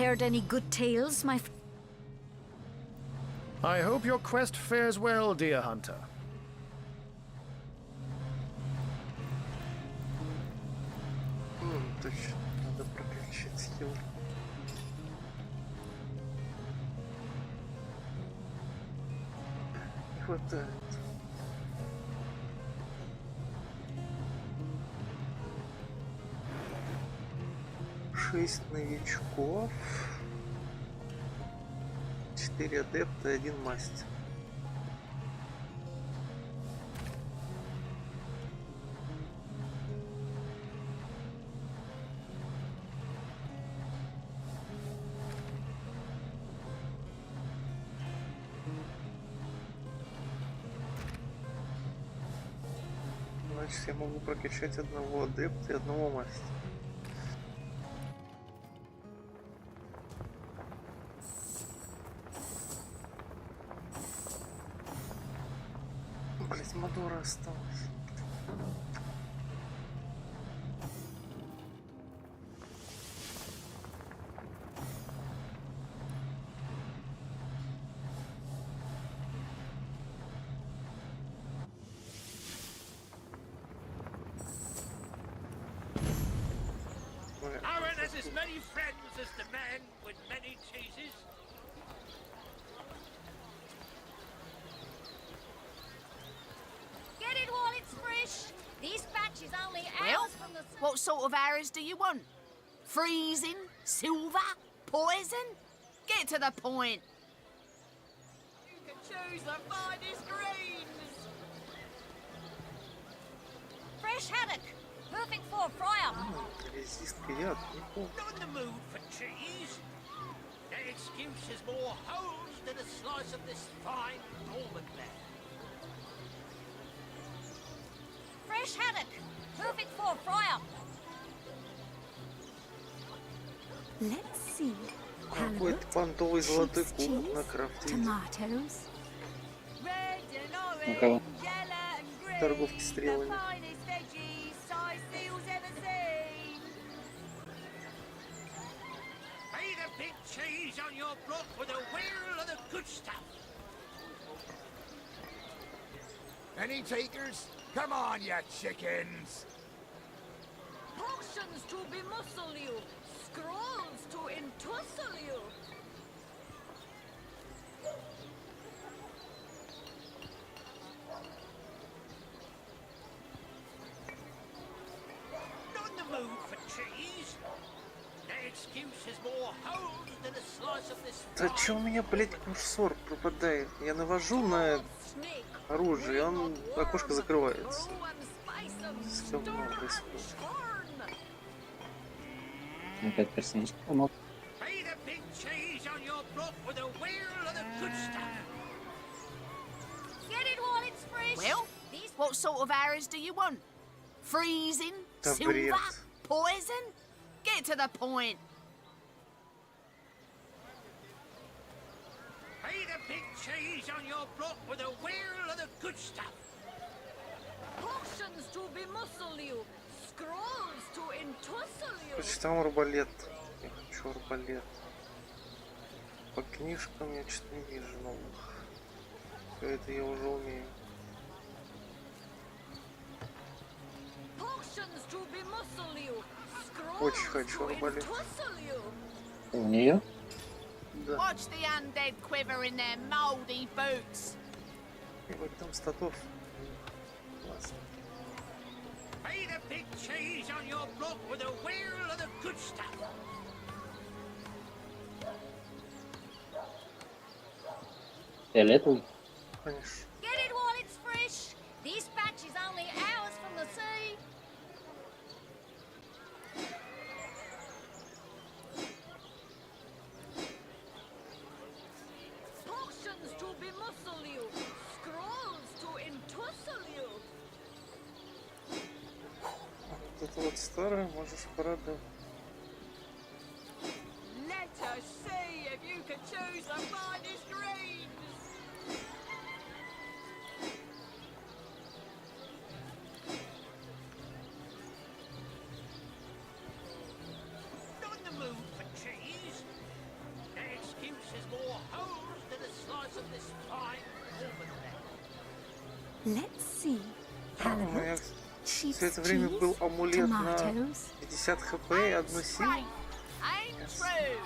heard any good tales, my I hope your quest fares well, dear hunter. Точно, надо прокачать скилл. Не хватает. Шесть новичков, 4 адепта и 1 мастер. Значит, я могу прокачать одного адепта и одного мастера. Блять, Мадора осталось. Aaron has as many friends as the man with many cheeses. Get it while it's fresh. This batch is only hours from the... What sort of arrows do you want? Freezing? Silver? Poison? Get to the point. You can choose the finest greens. Fresh haddock. Perfect for a fryer. Резистка яд, неплохо. Not in the mood for cheese. That excuse is more holes than a slice of this fine Norman land. Fresh haddock. Perfect for a fryer. Let's see. Какой-то понтовый золотой кубок на крафте. Tomatoes. Red and orange, кого? yellow and green. Торговки стрелами. The finest veggies size seals ever seen. Pay the big cheese on your block with a wheel of the good stuff. Any takers? Come on, you chickens! Potions to bemuscle you. Scrolls to entussle you. Not in the mood for cheese. That excuse is more holes than a slice of this Да чё у меня, блять, курсор пропадает? Я навожу на оружие, и он окошко закрывается. Все много происходит. Опять персонаж. Ну, Pay the big cheese on your block with a wheel of the good stuff. Get it while it's fresh. Well, what sort of arrows do you want? Freezing? Да Silver? бред. Poison? Get to the point. Pay the big cheese on your block with a wheel of the good stuff. Potions to bemuscle you. Scrolls to entussle you. Короче, там арбалет. Я хочу арбалет. По книжкам я что-то не вижу новых. Всё это я уже умею. Potions to bemuscle you. Очень Scrolls хочу to арбалет. entussle you. в нее. Да. Watch the undead quiver in their mouldy boots. И вот там статов. Классно. Pay the big cheese on your block with a wheel of the good stuff. Фиолетовый. Конечно. Get it while it's fresh. This batch is only hours from the sea. Potions to bemuscle you. Scrolls to entussle you. Вот это вот старое можешь порадовать. Let us see if you can choose the finest greens. Not in the mood for cheese. Let's see. У меня Halibut, все sheep's это время был cheese, амулет на tomatoes. 50 хп и одну силу. Right. Ain't true.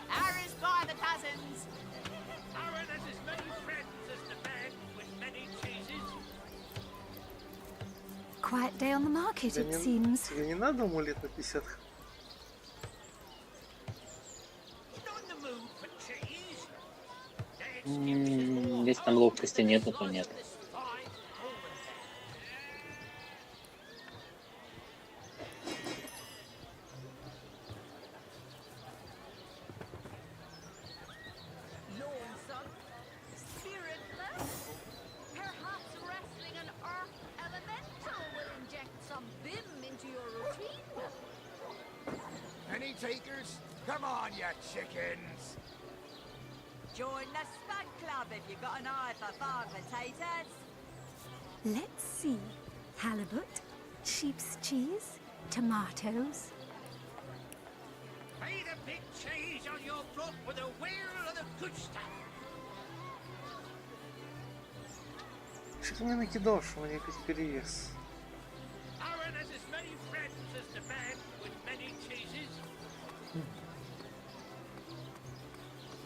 Arrows by the dozens. Aaron has as many friends as the man with many cheeses. Quiet day on the market, Тебе it не, seems. тебе не надо амулет на 50 хп? Not in the mood for cheese. The excuse is more Если там ловкости holes нету, than то the нет. size of this fine almond pear. Lonesome, spiritless. Perhaps wrestling an earth elemental will inject some vim into your routine. Any takers? Come on, you chickens! Join the Spud Club if you got an eye for farm potatoes. Let's see. Halibut, sheep's cheese, tomatoes. Pay the big cheese on your block with a wheel of the good stuff. Что ты мне накидал, что у меня опять перевес? Aaron has as many friends as the man with many cheeses.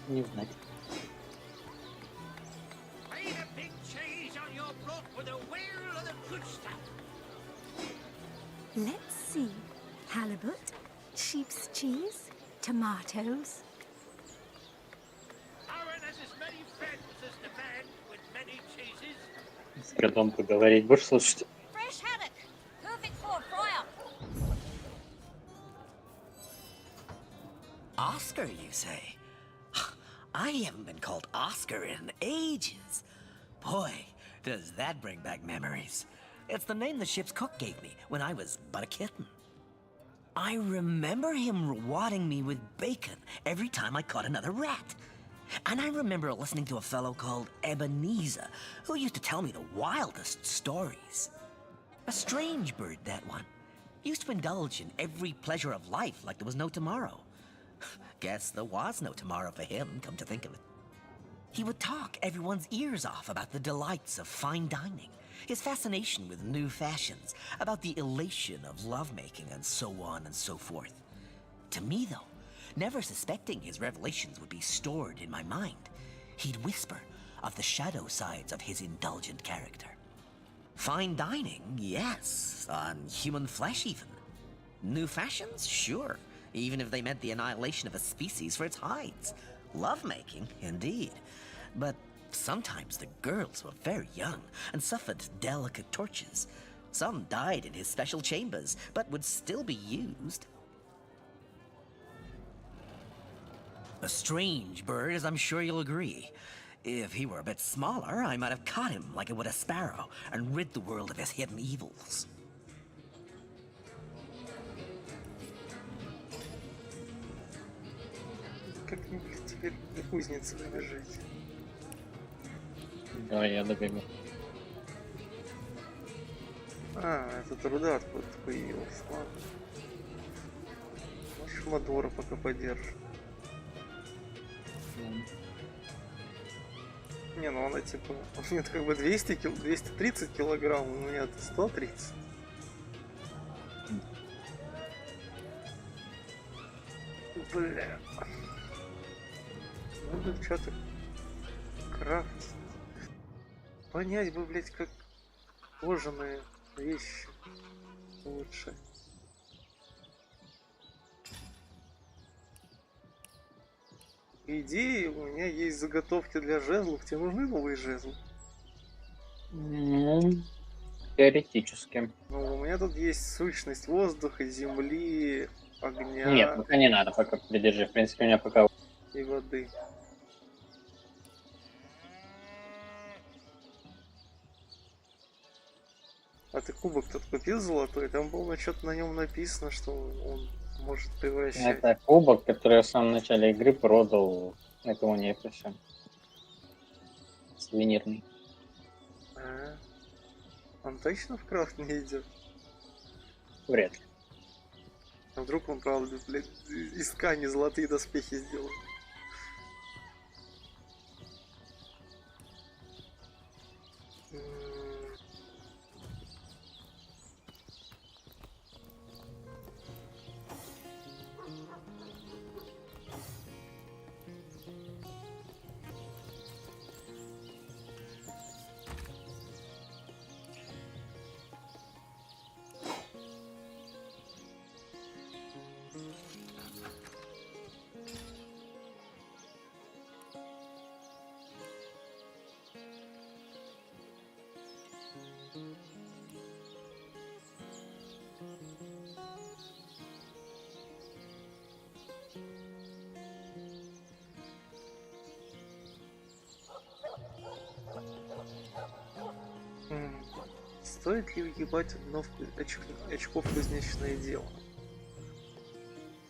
Не знать. Pay the big cheese on your block with a wheel of the good stuff. Let's see. Halibut, sheep's cheese, tomatoes. Aaron has as many friends as the man with many cheeses. С котом поговорить. Будешь слушать? Fresh haddock, perfect for a fryer. Oscar, you say? I haven't been called Oscar in ages. Boy, does that bring back memories. It's the name the ship's cook gave me when I was but a kitten. I remember him rewarding me with bacon every time I caught another rat. And I remember listening to a fellow called Ebenezer, who used to tell me the wildest stories. A strange bird, that one. Used to indulge in every pleasure of life like there was no tomorrow. Guess there was no tomorrow for him, come to think of it. He would talk everyone's ears off about the delights of fine dining, his fascination with new fashions, about the elation of lovemaking, and so on and so forth. To me, though, never suspecting his revelations would be stored in my mind, he'd whisper of the shadow sides of his indulgent character. Fine dining, yes, on human flesh even. New fashions, sure, even if they meant the annihilation of a species for its hides. Lovemaking, indeed. But sometimes the girls were very young and suffered delicate tortures. Some died in his special chambers, but would still be used. A strange bird, as I'm sure you'll agree. If he were a bit smaller, I might have caught him like I would a sparrow and rid the world of his hidden evils. Как мне, блин, теперь до кузницы добежать? Давай я добегу. А, это руда откуда-то появилась. Ладно. Может, Мадора пока подержит. Не, ну она типа... У меня как бы 230 килограмм, у меня 130. Бля. Надо что-то крафтить. Понять бы, блять, как кожаные вещи лучше. По идее, у меня есть заготовки для жезлов. Тебе нужны новые жезлы? Ну, теоретически. Ну, у меня тут есть сущность воздуха, земли, огня Нет, пока не надо, пока придержи. В принципе, у меня пока... и воды. А ты кубок тут купил золотой? Там было что-то на нем написано, что он может превращать. Это кубок, который я в самом начале игры продал этому неписи. Сувенирный. А, он точно в крафт не идет? Вряд ли. А вдруг он, правда, блядь, из ткани золотые доспехи сделал? Стоит ли въебать вновь очков кузнечное дело?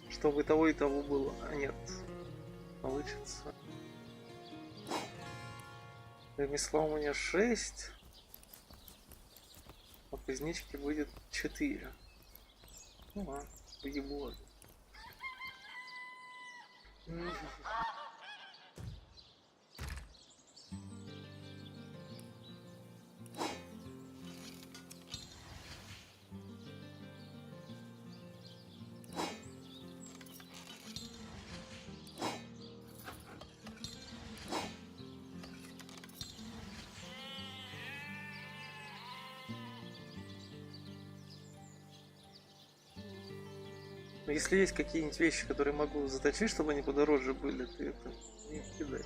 Чтобы и того было. А нет. Получится. Ремесла у меня 6. А кузнечки будет 4. Ну ладно, въебу. Но если есть какие-нибудь вещи, которые могу заточить, чтобы они подороже были, ты это не кидай.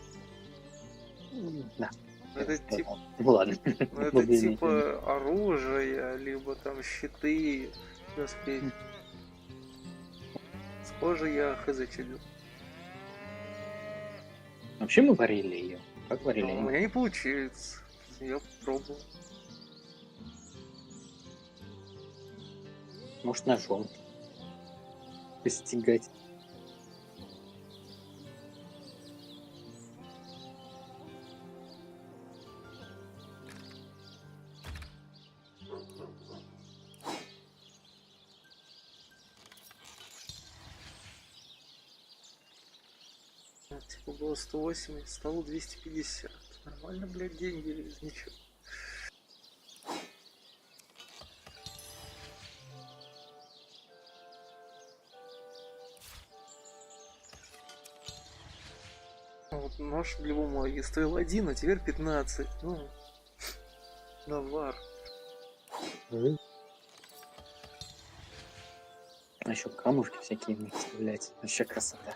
Да. Это типа, Ну ладно. ну, это Буду иметь в виду. типа оружие, либо там щиты, доспехи. Схоже, я хз чудил. Вообще мы варили ее. Как варили? Но у меня не получается. Я пробовал. Может, ножом постигать. Типа было 180, стало 250. Нормально, блядь, деньги из ничего. Вот нож для бумаги стоил 1, а теперь 15. Ну, навар. А еще камушки всякие в них вставлять. Вообще красота.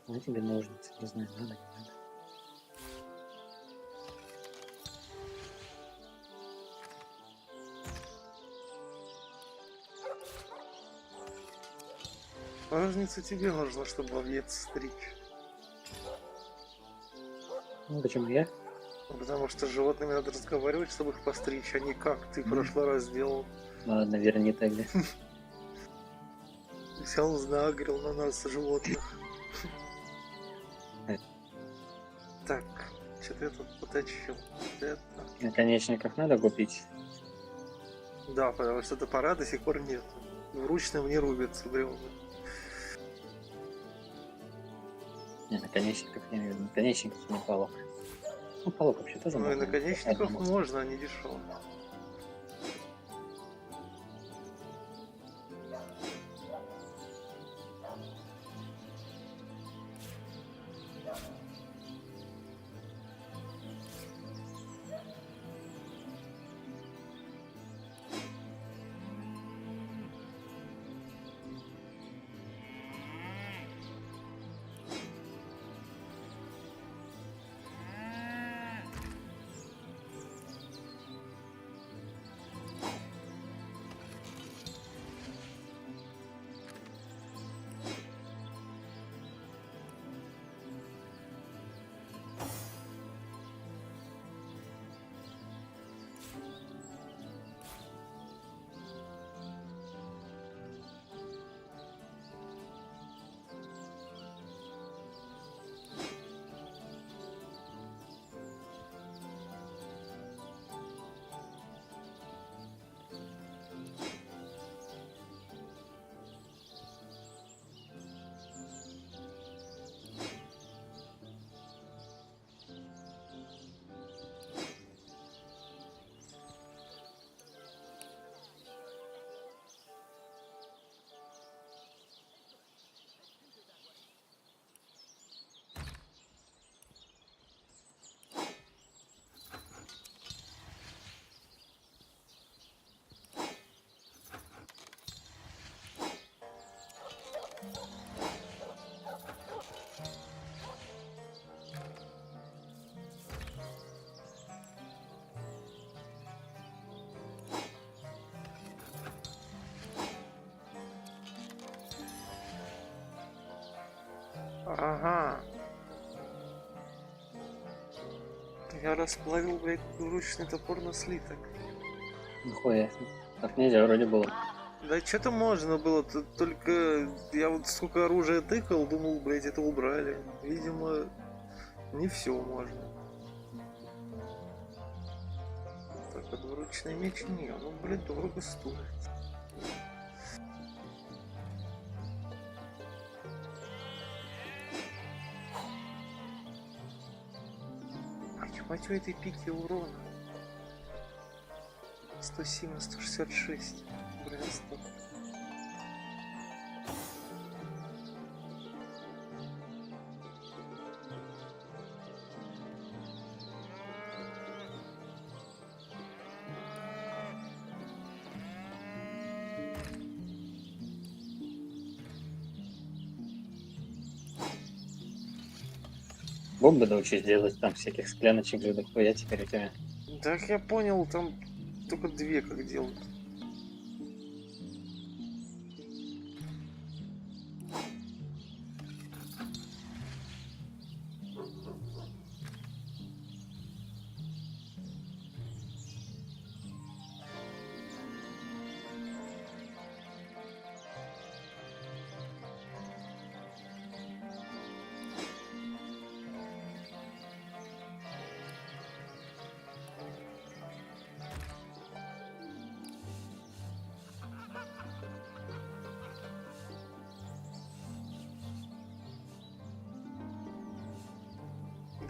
Ну тебе ножницы, не знаю, надо, не надо. Разница тебе нужна, чтобы овец стричь. Ну почему я? Потому что с животными надо разговаривать, чтобы их постричь, а не как ты в прошлый раз делал. Ладно, верни тогда. Взял, нагрел на нас животных. Так, что-то я тут поточил. Это... Наконечников надо купить. Да, потому что топора до сих пор нет. Вручным не рубятся бревна. Не, наконечников я имею в виду. Наконечников не полок. Ну, полок вообще тоже Ну и можно. наконечников Можно. можно, они дешевые. Ага. Я расплавил, блядь, двуручный топор на слиток. Нихуя. Так нельзя вроде было. Да что-то можно было, только я вот сколько оружия тыкал, думал, блядь, это убрали. Видимо, не все можно. Так, а двуручный меч не, ну, блядь, дорого стоит. А ебать, у этой пики урона 107 на 166. Блин, стоп. Бомбы научись делать, там всяких скляночек же дохуя теперь у тебя. Так я понял, там только две как делают.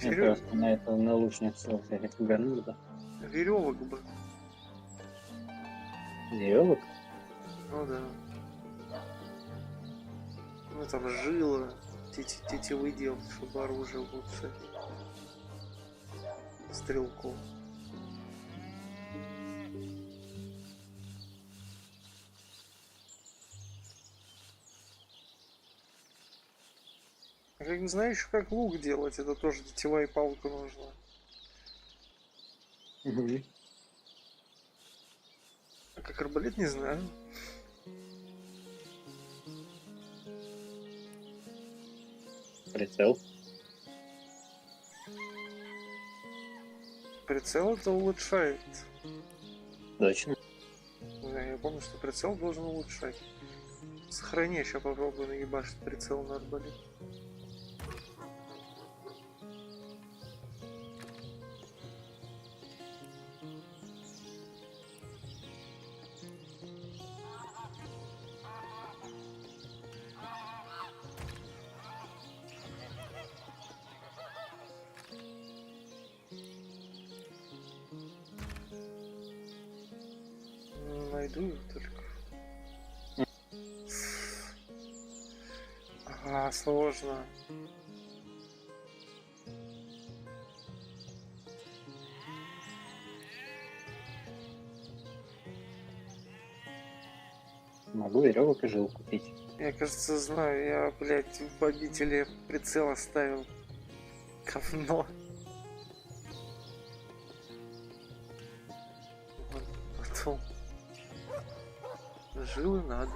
Я просто на это на лучницу всяких угорнул, да. Веревок бы. Веревок? Ну да. Ну там жила, тетивы делать, чтобы оружие улучшать. Стрелков. А как не знаю еще как лук делать, это тоже тетивая палка нужна. Угу. А как арбалет не знаю. Прицел. Прицел это улучшает. Точно. Да, я помню, что прицел должен улучшать. Сохрани, еще попробую наебашить прицел на арбалет. Найду их только. Ага, сложно. Могу веревок и жил купить. Я, кажется, знаю, я, блядь, в обители прицел оставил. Говно. Потом. Жилы надо.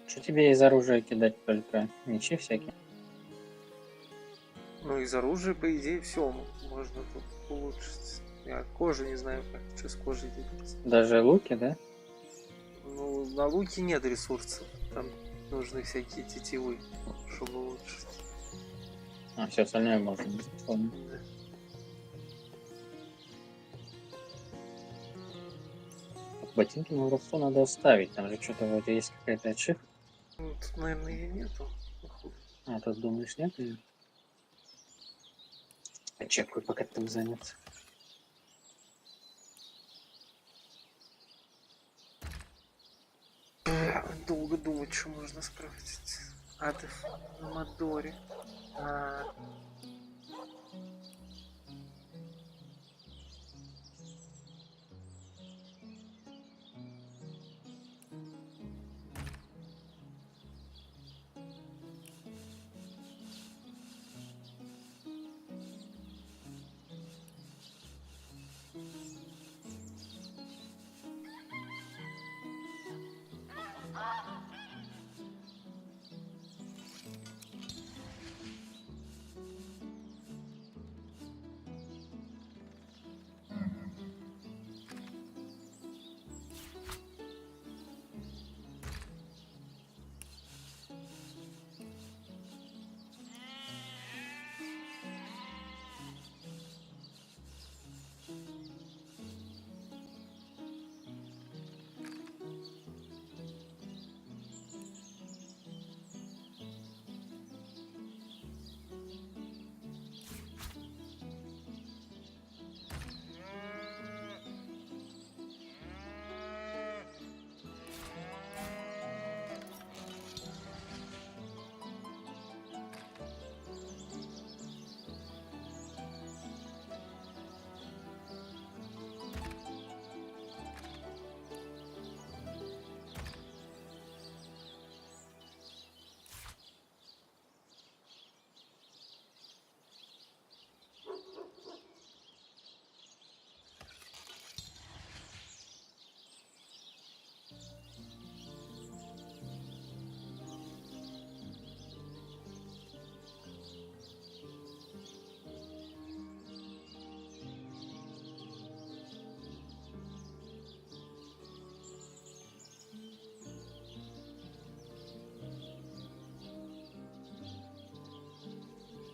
Что тебе из оружия кидать только? Мечи всякие? Ну, из оружия, по идее, все можно тут улучшить. Я кожу не знаю, как что с кожей делать. Даже луки, да? Ну, на луке нет ресурсов. Там нужны всякие тетивы, чтобы улучшить. А, все остальное можно безусловно. Да. Ботинки на росту надо оставить. Там же что-то вроде есть какая-то ачивка. Ну, тут, наверное, ее нету. Походу. А, тут думаешь, нет ее? А чекай, пока ты там занят. Долго думать, что можно скрафтить. Адев на Мадоре.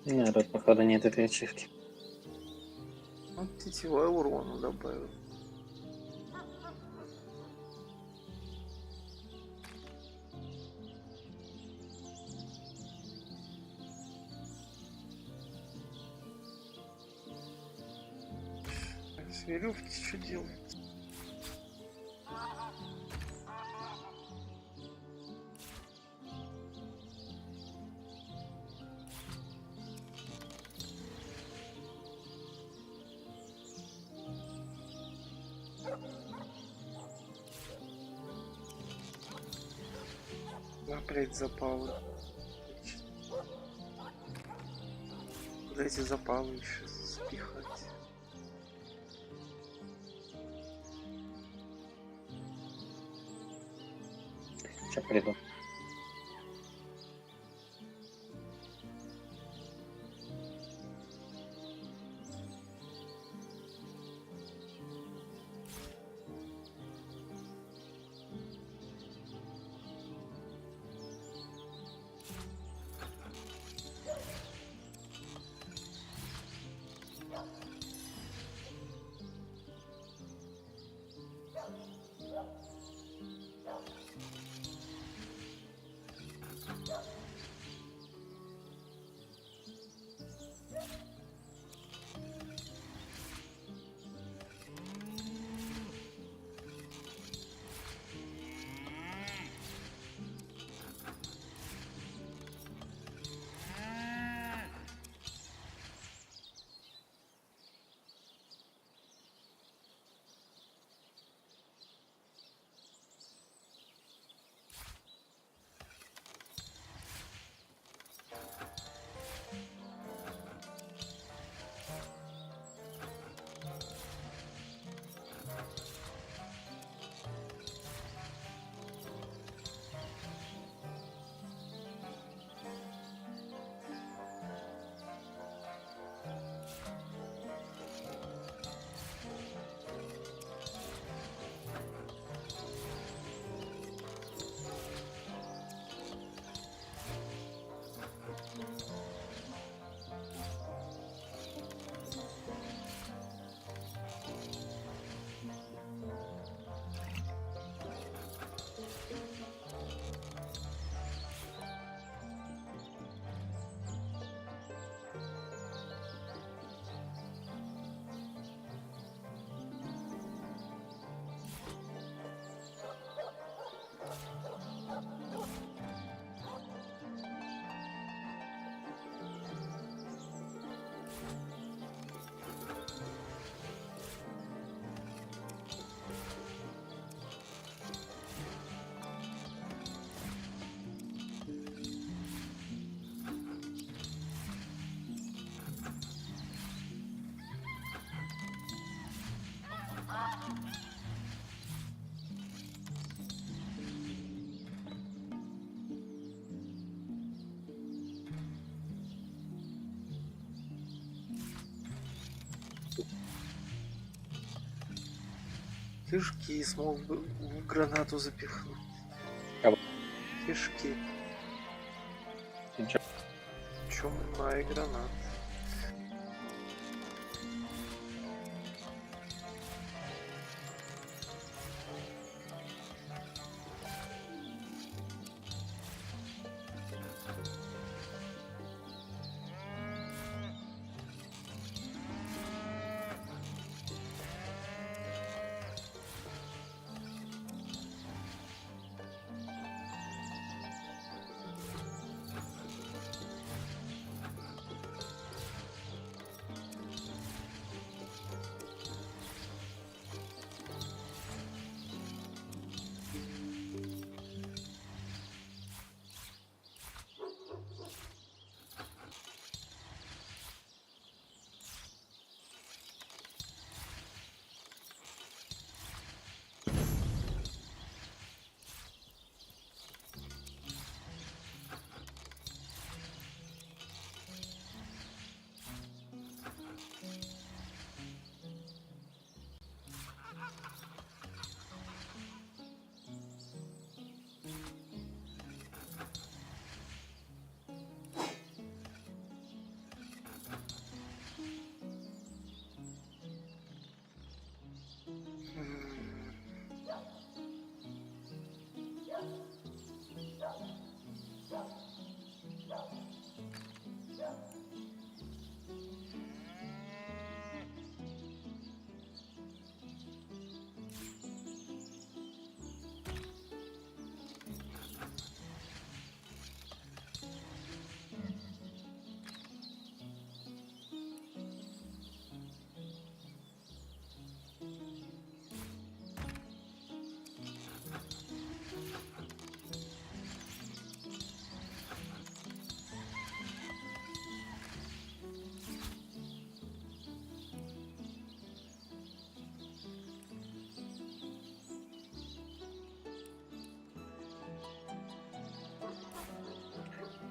Не, тут походу нет этой ачивки. Вот тетивой урона добавил. С веревки что делать? Опять запалы. Куда эти запалы еще спихать? Сейчас приду. Кишки смог бы в гранату запихнуть. Кого? Кишки. Ничего. Чумная граната.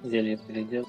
Зелье передел.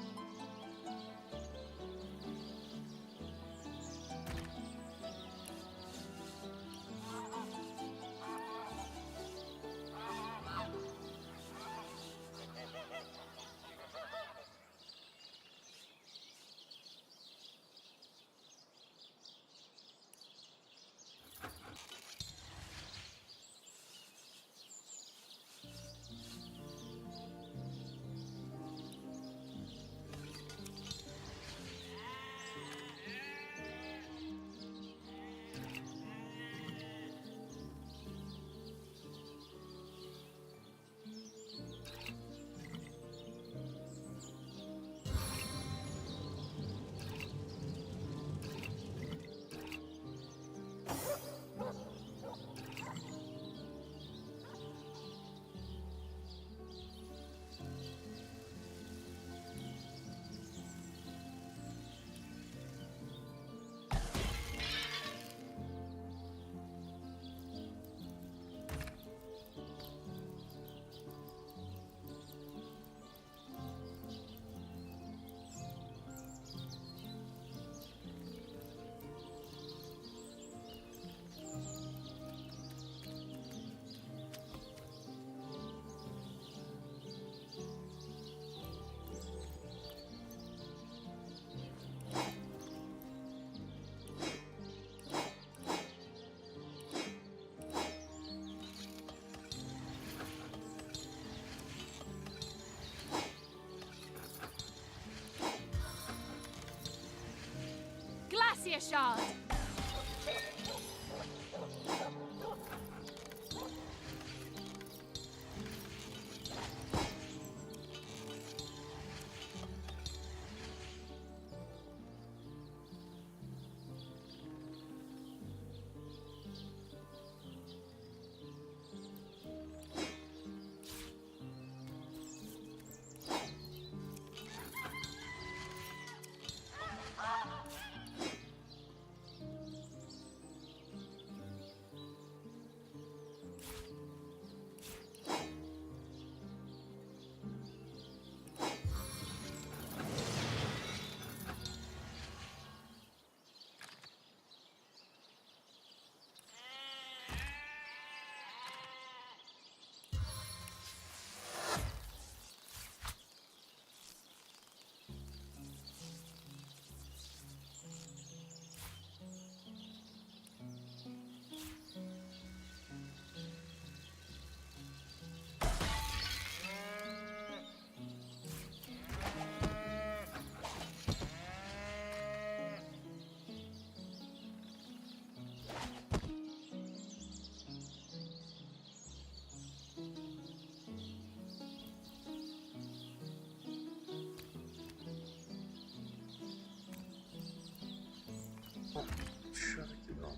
Glacier shard. Що накидав?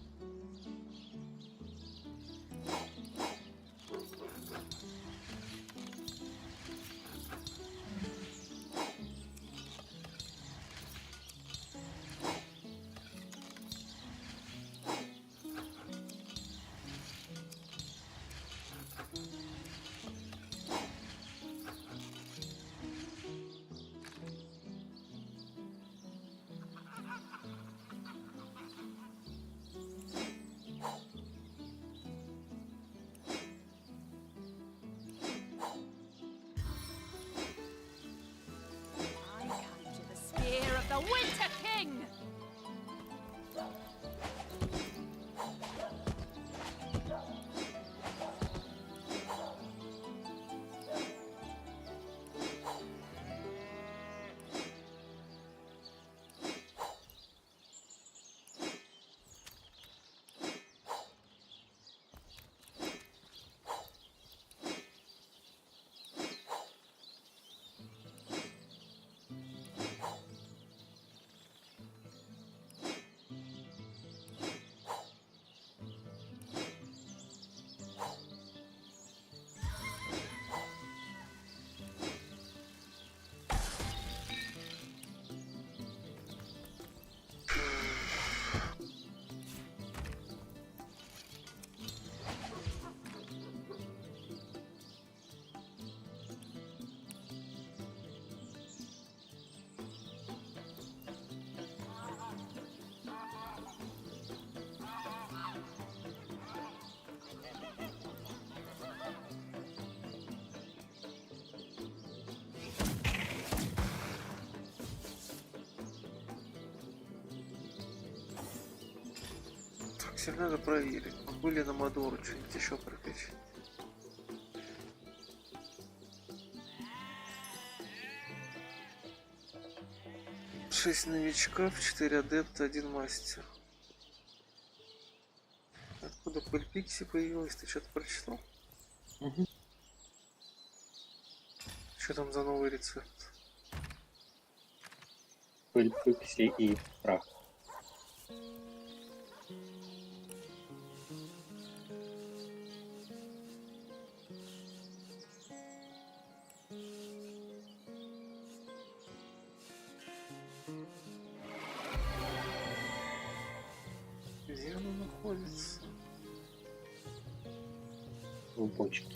I come to the spear of the Winter King. Все надо проверить. Могу ли на Мадору что-нибудь еще прокачать? Шесть новичков, 4 адепта, 1 мастер. Откуда пыль Пикси появилась? Ты что-то прочитал? Угу. Что там за новый рецепт? Пыль, пикси и прах. Где оно находится? В бочке.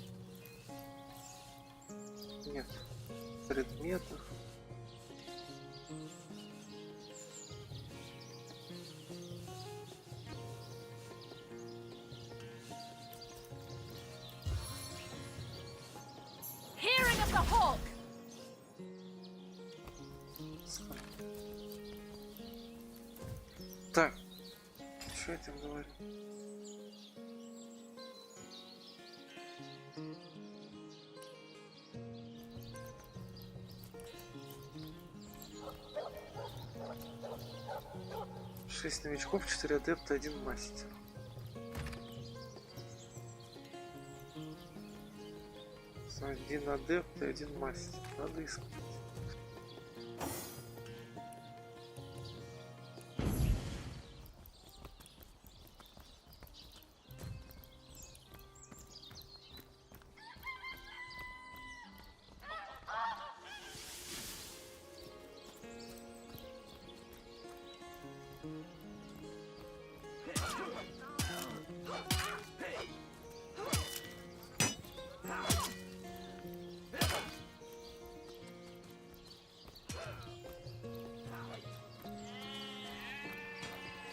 Нет. В предметах. Hearing of the hawk! Так. Что я там говорю? Шесть новичков, 4 адепта, 1 мастер. Один адепт и 1 мастер. Надо искать.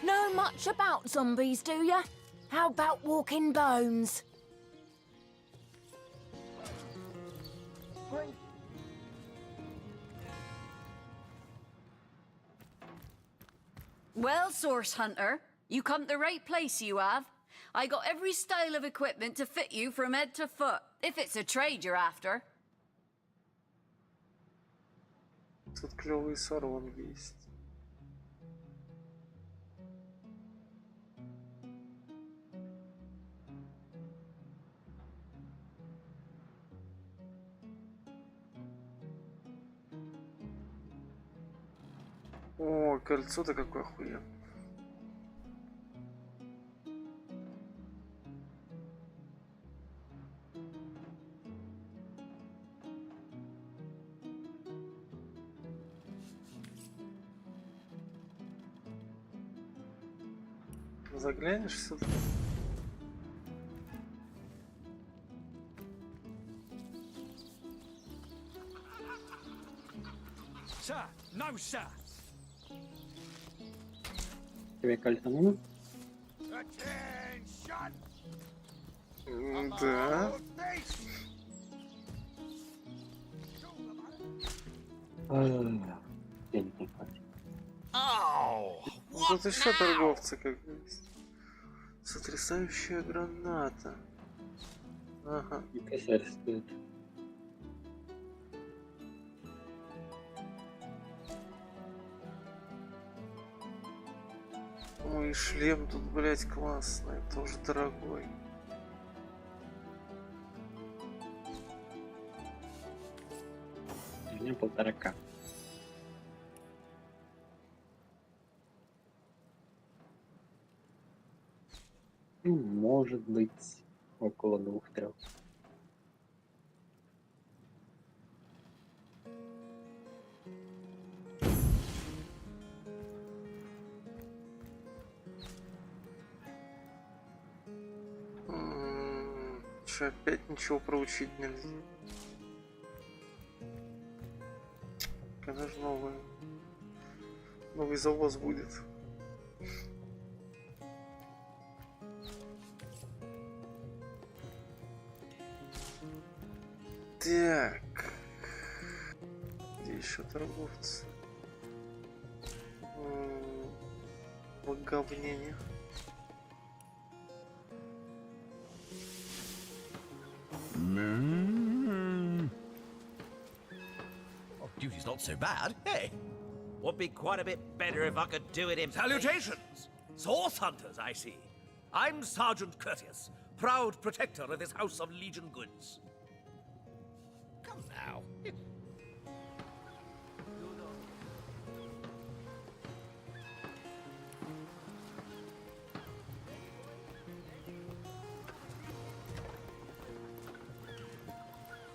Know much about zombies, do ya? How about walking bones? Well, Source Hunter, you come to the right place, you have. I got every style of equipment to fit you from head to foot, if it's a trade you're after. Тут клевый сарон есть. О, кольцо-то какое охуенно. Заглянешь сюда? Sir, no, sir. Тебе кольцануло? Attention! Да. Денег не хватит. Oh, Тут еще торговцы как есть. Сотрясающая граната. Ага. И косарь стоит. Ой, шлем тут, блять, классный, тоже дорогой. У меня 1,5К. Ну, может быть, около 2-3. Че, опять ничего проучить нельзя? Когда же новый завоз будет? Так. Где еще торговцы? В говнении. not so bad, hey? Would be quite a bit better if I could do it in Salutations! Source hunters, I see. I'm Sergeant Courteous, proud protector of this house of Legion goods. Come now.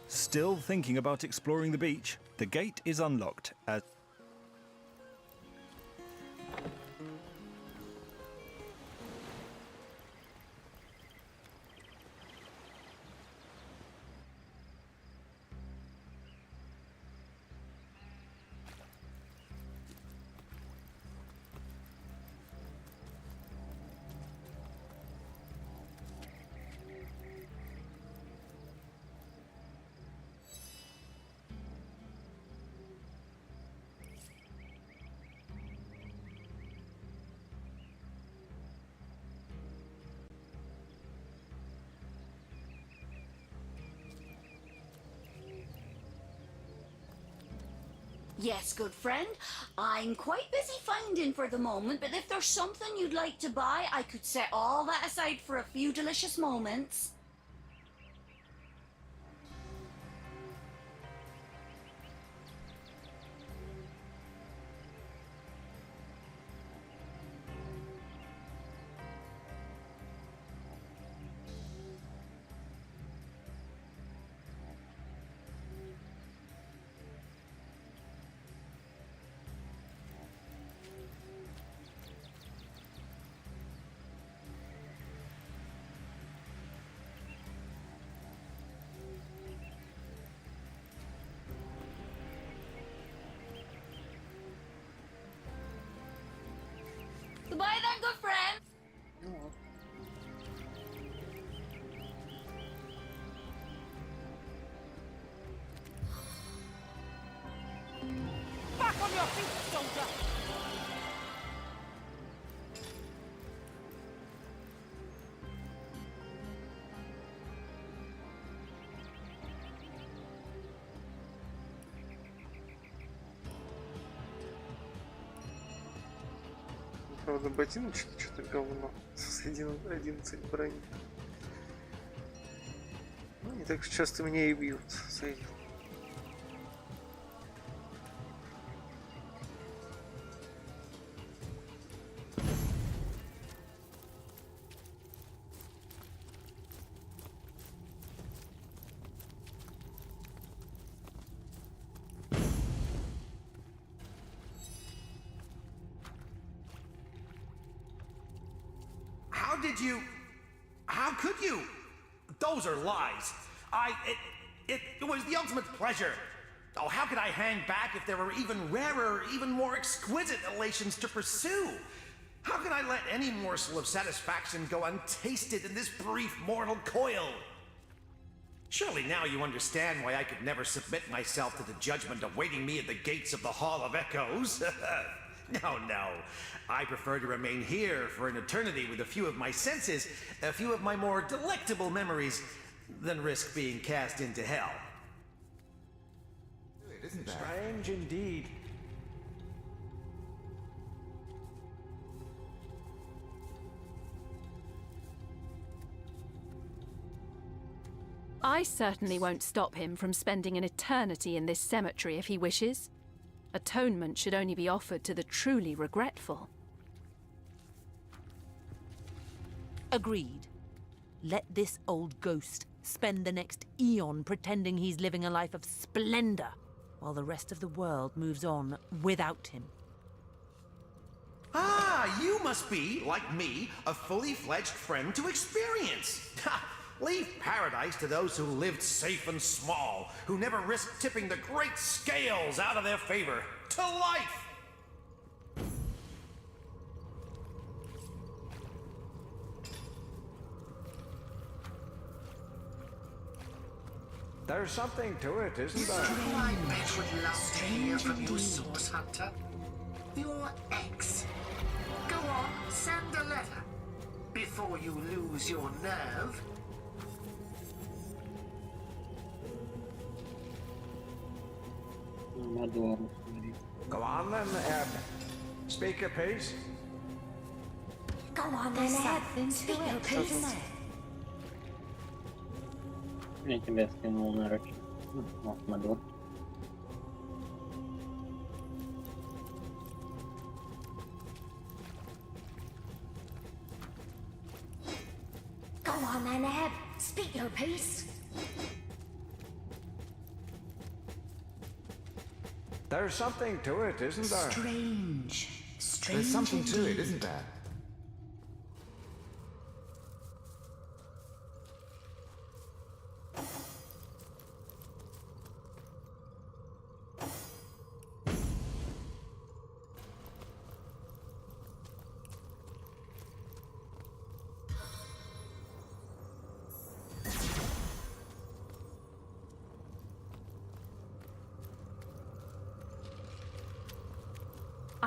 Still thinking about exploring the beach? The gate is unlocked as... Yes, good friend. I'm quite busy finding for the moment, but if there's something you'd like to buy, I could set all that aside for a few delicious moments. Goodbye then, good friend. Back on your feet, soldier! Правда, ботиночки что-то говно. С 11 брони. Ну, не так часто меня и бьют. Сойдет. How did you... How could you? Those are lies. It was the ultimate pleasure. Oh, how could I hang back if there were even rarer, even more exquisite elations to pursue? How could I let any morsel of satisfaction go untasted in this brief mortal coil? Surely now you understand why I could never submit myself to the judgment awaiting me at the gates of the Hall of Echoes. No. I prefer to remain here for an eternity with a few of my senses, a few of my more delectable memories, than risk being cast into hell. Isn't that strange indeed? I certainly won't stop him from spending an eternity in this cemetery if he wishes. Atonement should only be offered to the truly regretful. Agreed. Let this old ghost spend the next eon pretending he's living a life of splendor, while the rest of the world moves on without him. Ah, you must be, like me, a fully fledged friend to experience. Ha! Leave paradise to those who lived safe and small, who never risked tipping the great scales out of their favor. To life! There's something to it, isn't there? I bet would love to hear from you, Source Hunter. Your ex. Go on, send a letter. Before you lose your nerve. Мадору, смотри. Go on then, Eb. Speak a piece. Go on then, Eb. Speak your piece. Я тебя скинул на руки. Вот, Мадор. Go on then, Eb. Speak your piece. There's something to it, isn't there? Strange. Strange. There's something to it, indeed. isn't there?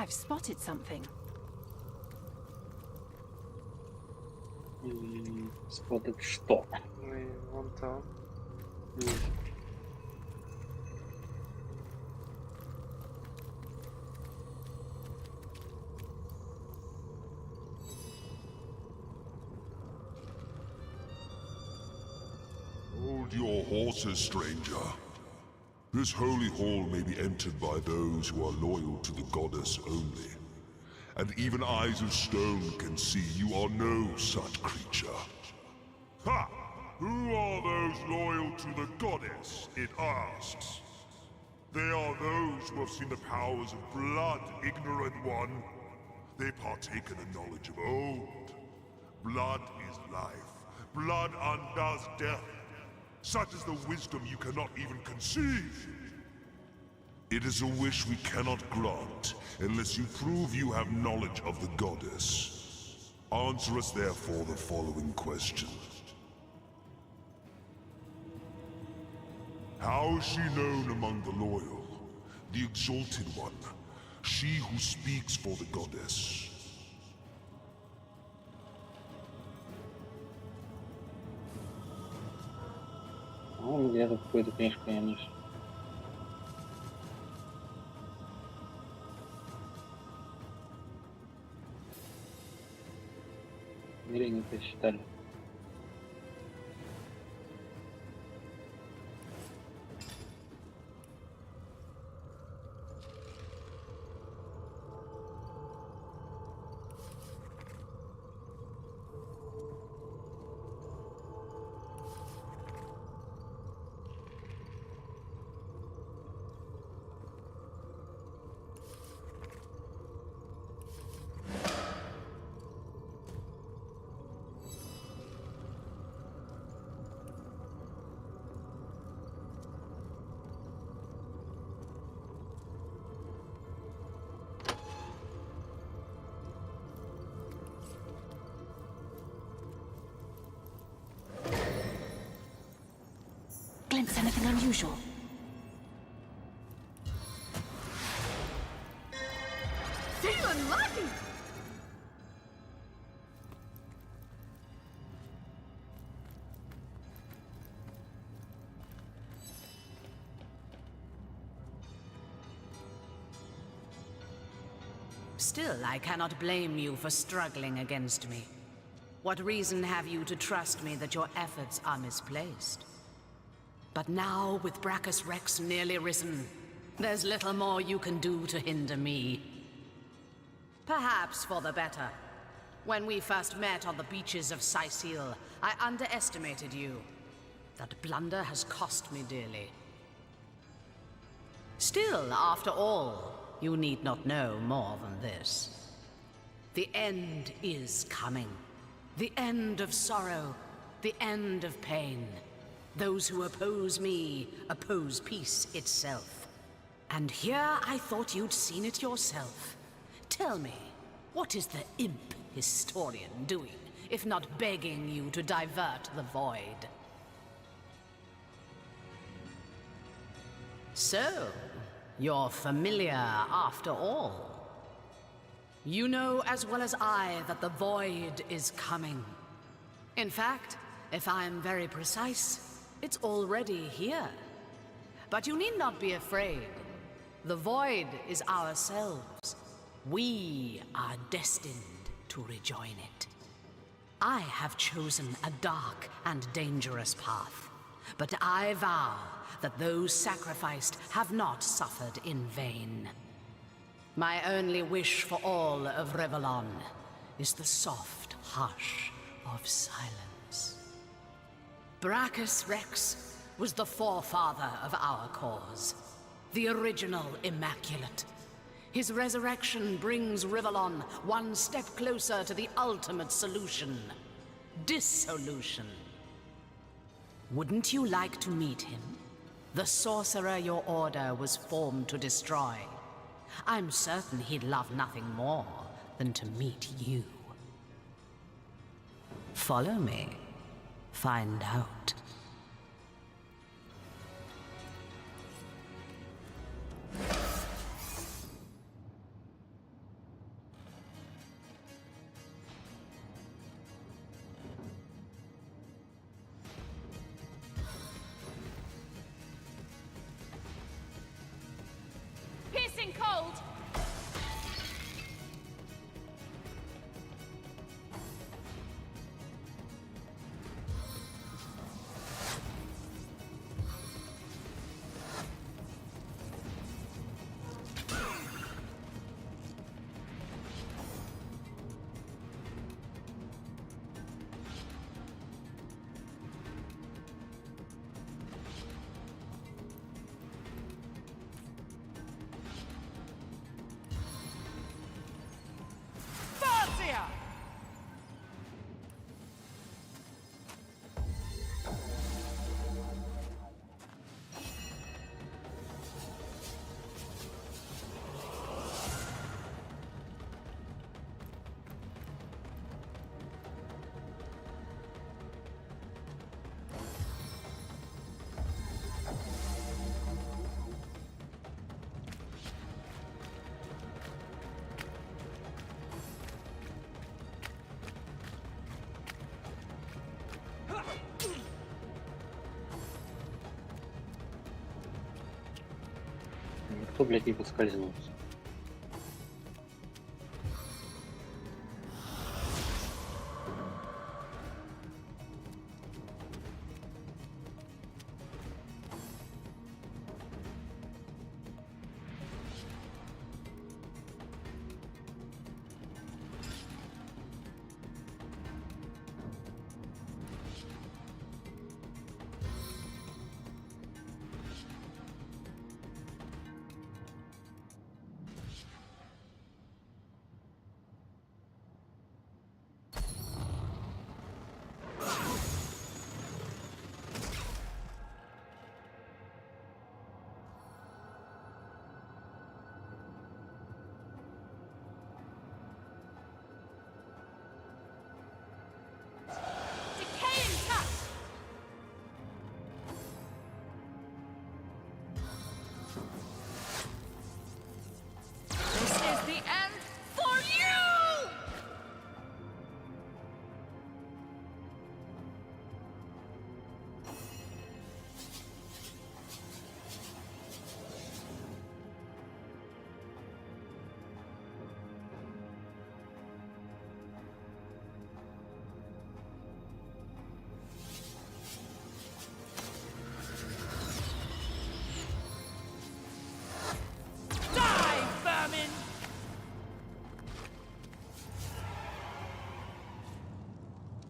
I've spotted something. Спотted что? Ну и вон там. Hold your horses, stranger. This holy hall may be entered by those who are loyal to the goddess only. And even eyes of stone can see you are no such creature. Ha! Who are those loyal to the goddess, it asks. They are those who have seen the powers of blood, ignorant one. They partake in the knowledge of old. Blood is life. Blood undoes death. Such is the wisdom you cannot even conceive. It is a wish we cannot grant, unless you prove you have knowledge of the goddess. Answer us therefore the following question. How is she known among the loyal, the exalted one, she who speaks for the goddess? Ну, где-то какую-то книжку я нашел. Или не прочитали. Glimpse anything unusual? Feeling lucky! Still, I cannot blame you for struggling against me. What reason have you to trust me that your efforts are misplaced? But now, with Brachus Rex nearly risen, there's little more you can do to hinder me. Perhaps for the better. When we first met on the beaches of Sicile, I underestimated you. That blunder has cost me dearly. Still, after all, you need not know more than this. The end is coming. The end of sorrow. The end of pain. Those who oppose me oppose peace itself. And here I thought you'd seen it yourself. Tell me, what is the imp historian doing, if not begging you to divert the void? So, you're familiar after all. You know as well as I that the void is coming. In fact, if I am very precise, it's already here. But you need not be afraid. The void is ourselves. We are destined to rejoin it. I have chosen a dark and dangerous path, but I vow that those sacrificed have not suffered in vain. My only wish for all of Revellon is the soft hush of silence. Brachus Rex was the forefather of our cause, the original Immaculate. His resurrection brings Rivellon one step closer to the ultimate solution: dissolution. Wouldn't you like to meet him? The sorcerer your order was formed to destroy. I'm certain he'd love nothing more than to meet you. Follow me. Find out. Piercing cold! Кто, блядь, не подскользнулся?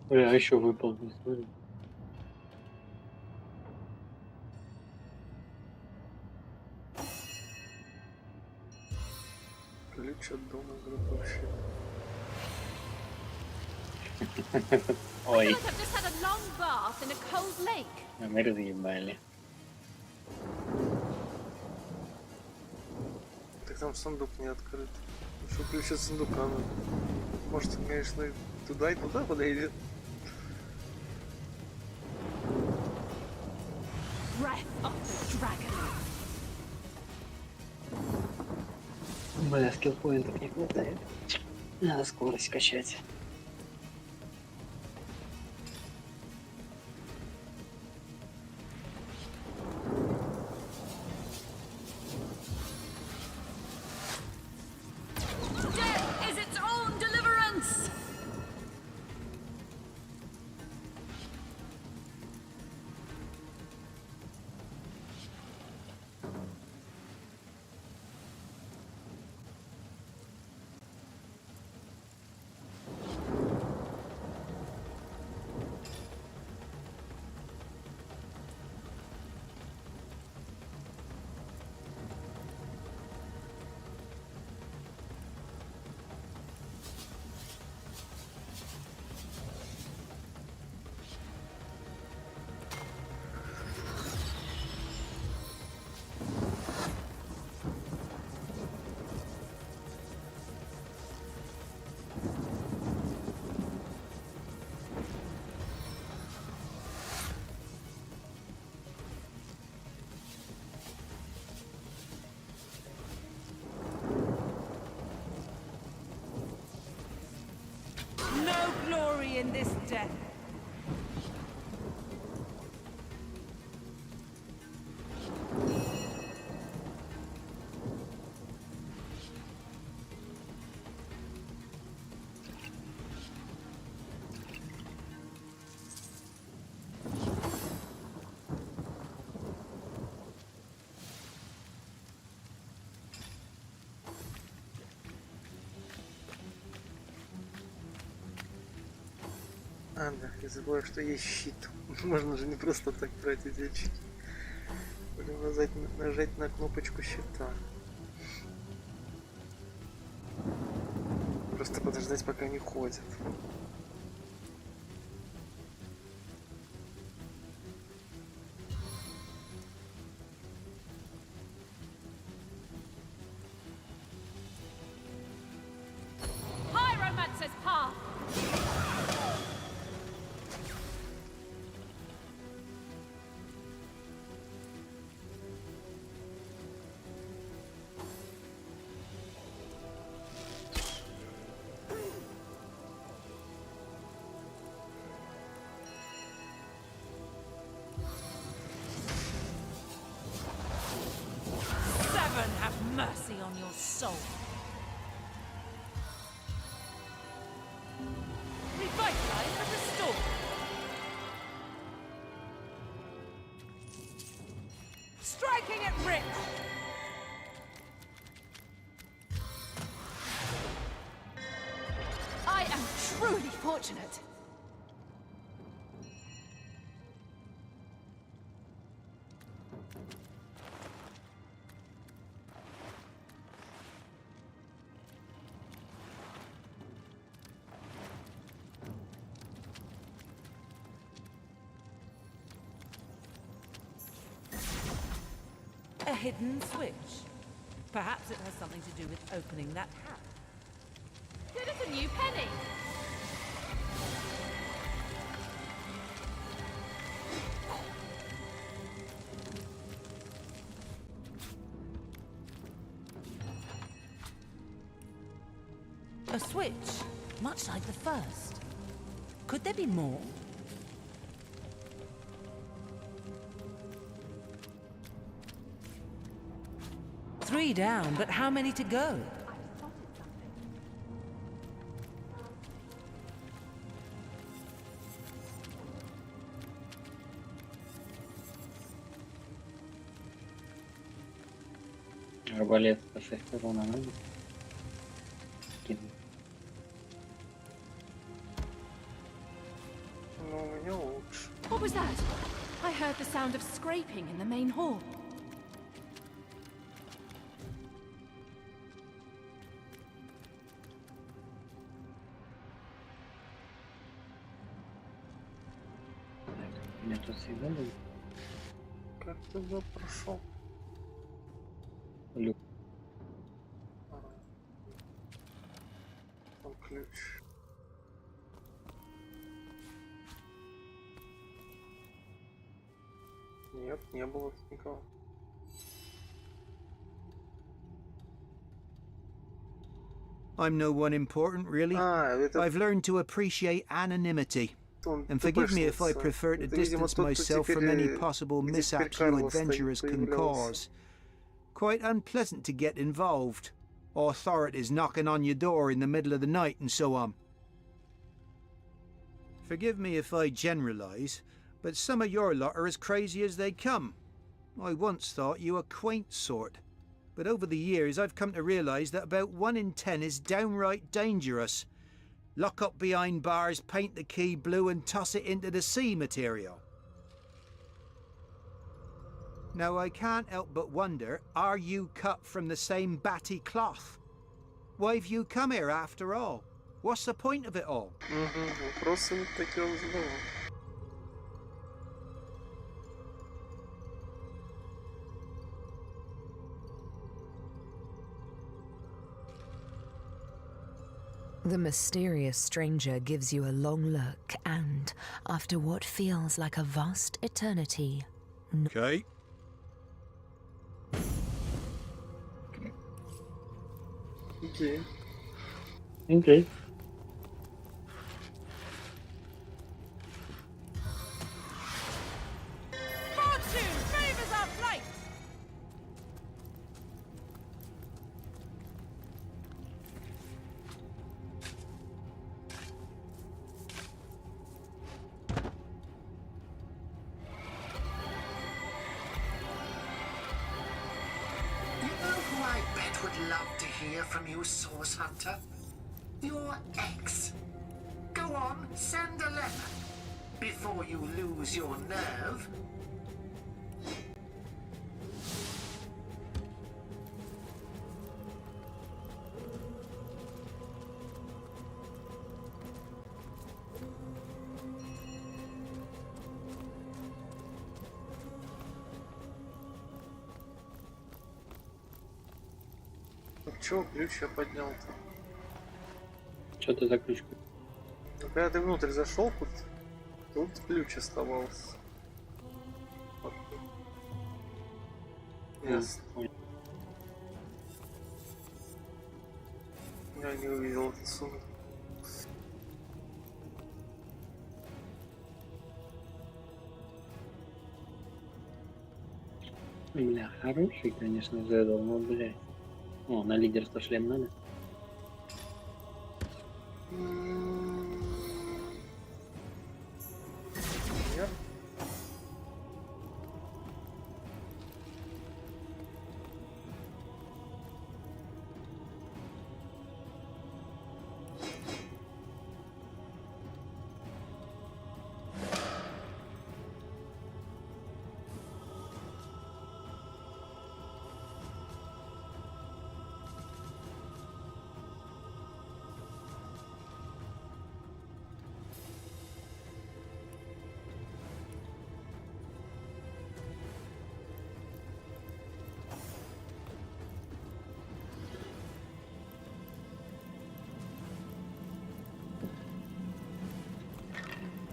Бля, а еще выпал в историю. Ключ от дома вообще. I Ой, feel like I've just had a long bath in a cold lake. мы разъебали. Так там сундук не открыт. Еще ключ от сундука надо. Может, конечно, и туда подойдет. Breath of the dragon. Бля, скиллпоинтов не хватает. Надо скорость качать. glory in this death. А, да, я забыл, что есть щит. Можно же не просто так брать эти очки. Будем нажать на кнопочку щита. Просто подождать, пока они ходят. Pyromancer's path! Seven, have mercy on your soul. Revitalize and restore. Striking it rich. I am truly fortunate. A hidden switch. Perhaps it has something to do with opening that hat. Good as a new penny. A switch, much like the first. Could there be more? Three down, but how many to go? Арбалет по 6 урона надо. Кину. Ну, у меня лучше. What was that? I heard the sound of scraping in the main hall. Меня тут всегда был Как ты туда прошел? люк. Там ключ. Нет, не было тут никого. I'm no one important, really. I've learned to appreciate anonymity. And forgive me if I prefer to distance myself from any possible mishaps you adventurers can cause. Quite unpleasant to get involved. Authorities knocking on your door in the middle of the night and so on. Forgive me if I generalise, but some of your lot are as crazy as they come. I once thought you a quaint sort, but over the years I've come to realise that about 1 in 10 is downright dangerous. Lock up behind bars, paint the key blue and toss it into the sea material. Now I can't help but wonder, are you cut from the same batty cloth? Why've you come here after all? What's the point of it all? Вопросы вот такие он задавал. The mysterious stranger gives you a long look and, after what feels like a vast eternity... Okay. Okay. Okay. from you, Source Hunter. Your ex. Go on, send a letter. Before you lose your nerve. Чё, ключ я поднял-то? Что ты за ключ? Ну, когда ты внутрь зашел, тут ключ оставался. Вот. Ясно. Я не увидел этот сундук. Бля, хороший, конечно, задал, но, блядь. О, на лидерство шлем надо. Нет.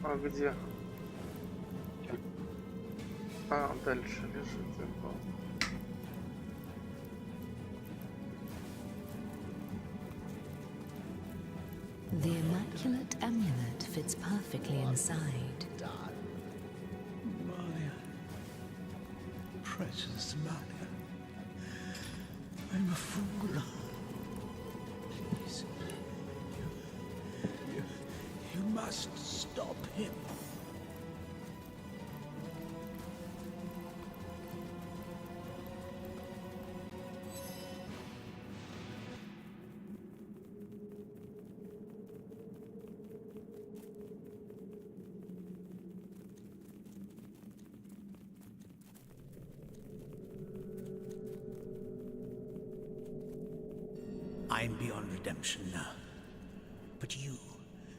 А где? А, дальше лежит. The immaculate amulet fits perfectly inside. Malia. Precious Malia. I'm a fool. Please. You must stop him. I'm beyond redemption now. But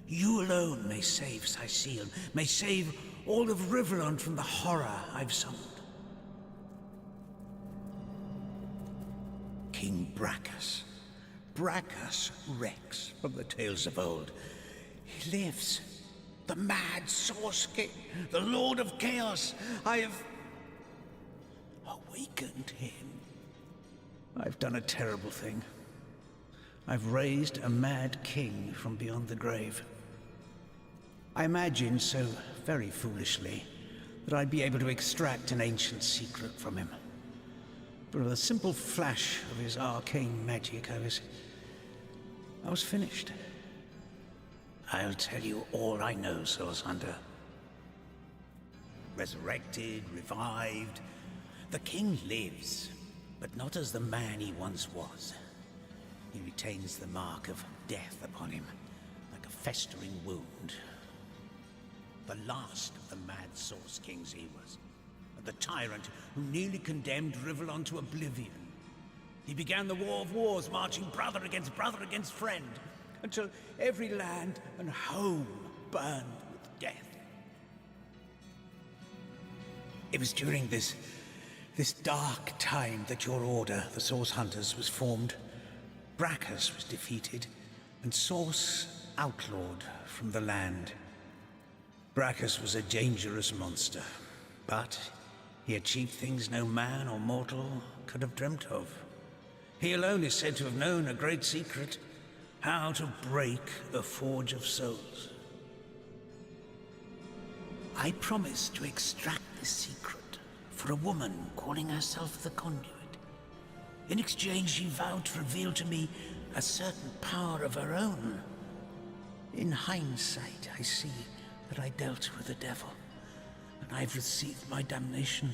you alone may save Sicilium, may save all of Rivellon from the horror I've summoned. King Brachus. Brachus Rex from the tales of old. He lives. The mad Source King, the Lord of Chaos. I have awakened him. I've done a terrible thing. I've raised a mad king from beyond the grave. I imagined so very foolishly that I'd be able to extract an ancient secret from him. But with a simple flash of his arcane magic, I was finished. I'll tell you all I know, Source Hunter. Resurrected, revived. The king lives, but not as the man he once was. He retains the mark of death upon him, like a festering wound. The last of the mad Source Kings he was, the tyrant who nearly condemned Rivellon to oblivion. He began the War of Wars, marching brother against friend, until every land and home burned with death. It was during this dark time that your order, the Source Hunters, was formed. Brachus was defeated, and Source outlawed from the land. Brachus was a dangerous monster, but he achieved things no man or mortal could have dreamt of. He alone is said to have known a great secret, how to break the Forge of Souls. I promised to extract this secret for a woman calling herself the Conduit. In exchange, she vowed to reveal to me a certain power of her own. In hindsight, I see that I dealt with the devil, and I've received my damnation.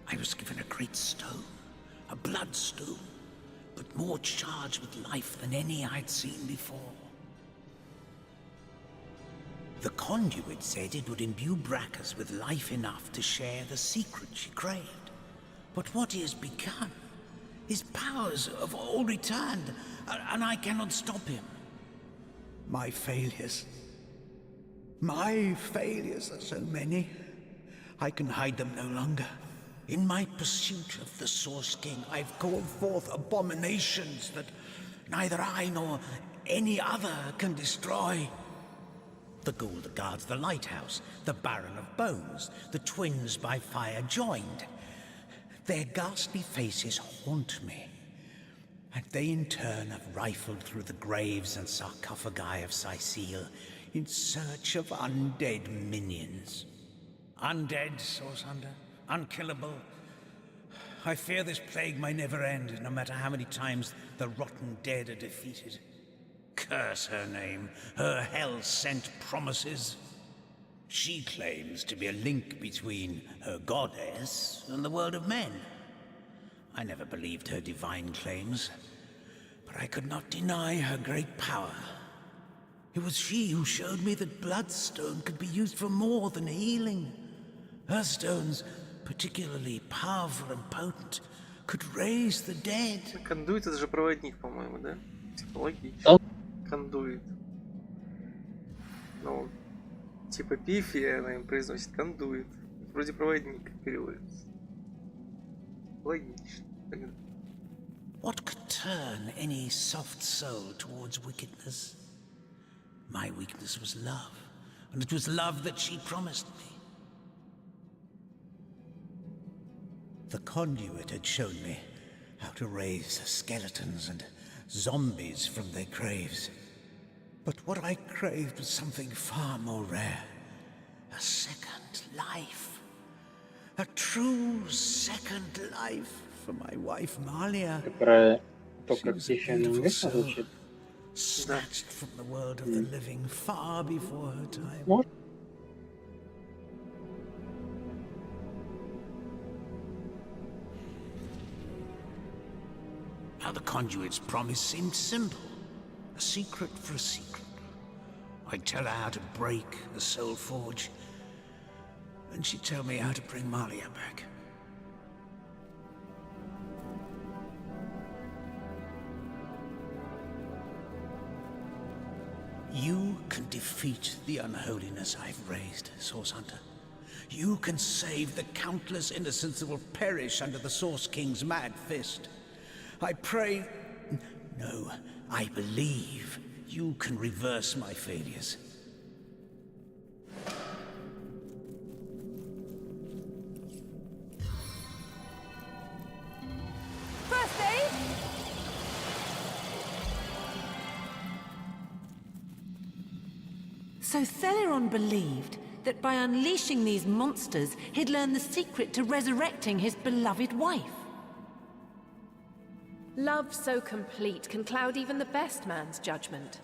I was given a great stone, a bloodstone, but more charged with life than any I'd seen before. The conduit said it would imbue Brackus with life enough to share the secret she craved. But what he has become, his powers have all returned, and I cannot stop him. My failures are so many, I can hide them no longer. In my pursuit of the Source King, I've called forth abominations that neither I nor any other can destroy. The ghoul that guards the lighthouse, the Baron of Bones, the twins by fire joined. Their ghastly faces haunt me, and they in turn have rifled through the graves and sarcophagi of Sicile in search of undead minions. Undead, Source Hunter, unkillable. I fear this plague may never end, no matter how many times the rotten dead are defeated. Curse her name, her hell-sent promises. She claims to be a link between her goddess and the world of men. I never believed her divine claims, but I could not deny her great power. It was she who showed me that Bloodstone could be used for more than healing. Her stones, particularly powerful and potent, could raise the dead. Кондуит это же проводник, по-моему, да? Типа логично. Кондуит. Ну, типа пифия, она им произносит кондуит. Вроде проводник переводится. Логично. What could turn any soft soul towards wickedness? My weakness was love, and it was love that she promised me. The conduit had shown me how to raise skeletons and zombies from their graves. But what I craved was something far more rare. A second life. A true second life for my wife Malia. She was a beautiful soul, snatched from the world of the living far before her time. Now the conduit's promise seemed simple. A secret for a secret. I'd tell her how to break the soul forge, and she'd tell me how to bring Malia back. You can defeat the unholiness I've raised, Source Hunter. You can save the countless innocents that will perish under the Source King's mad fist. I pray... No, I believe you can reverse my failures. First aid? So Theleron believed that by unleashing these monsters, he'd learn the secret to resurrecting his beloved wife. Love so complete can cloud even the best man's judgment.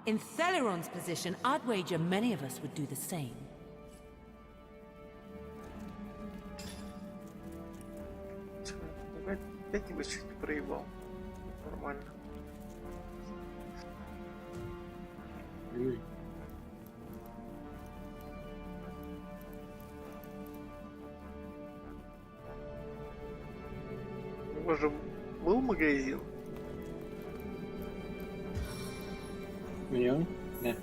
In Theleron's position, I'd wager many of us would do the same. Опять его чуть не проебал. Нормально. У него же был магазин. У него? Да.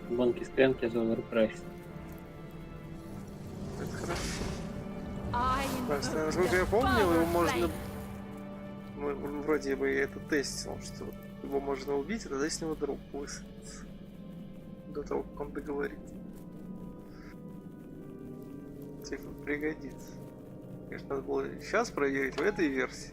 Банки склянки за оверпрайс. Это хорошо. Просто, насколько я помню, его можно... Вроде бы я это тестил, что его можно убить, и тогда с него дроп высадится. До того, как он договорится. Типа пригодится. Конечно, надо было сейчас проверить в этой версии.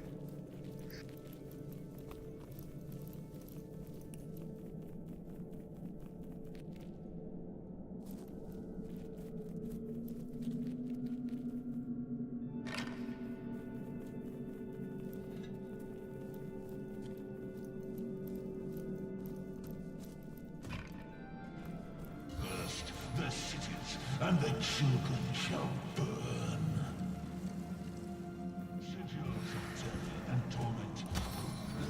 and the children shall burn. Sigils of death and torment.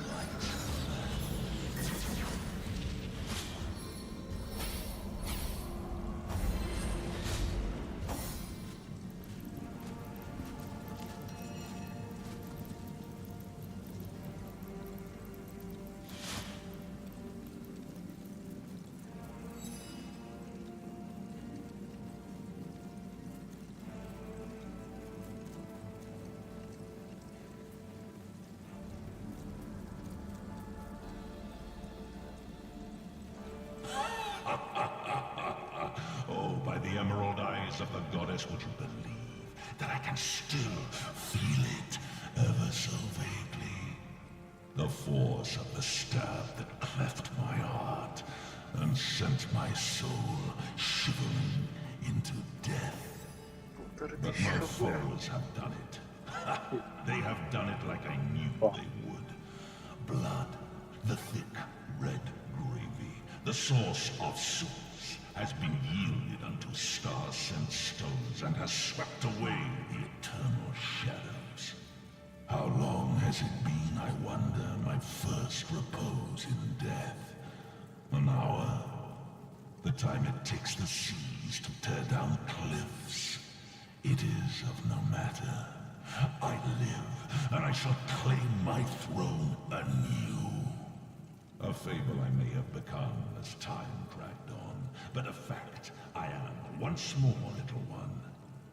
Light. Oh, by the emerald eyes of the goddess, would you believe that I can still feel it ever so vaguely? The force of the stab that cleft my heart and sent my soul shivering into death. But my foes have done it. They have done it like I knew they would. Blood, the thick red gravy, the source of souls, has been yielded unto star-sent stones and has swept away the eternal shadows. How long has it been, I wonder, my first repose in death? An hour? The time it takes the seas to tear down cliffs. It is of no matter. I live, and I shall claim my throne anew. A fable I may have become as time dragged on, but a fact I am once more, little one.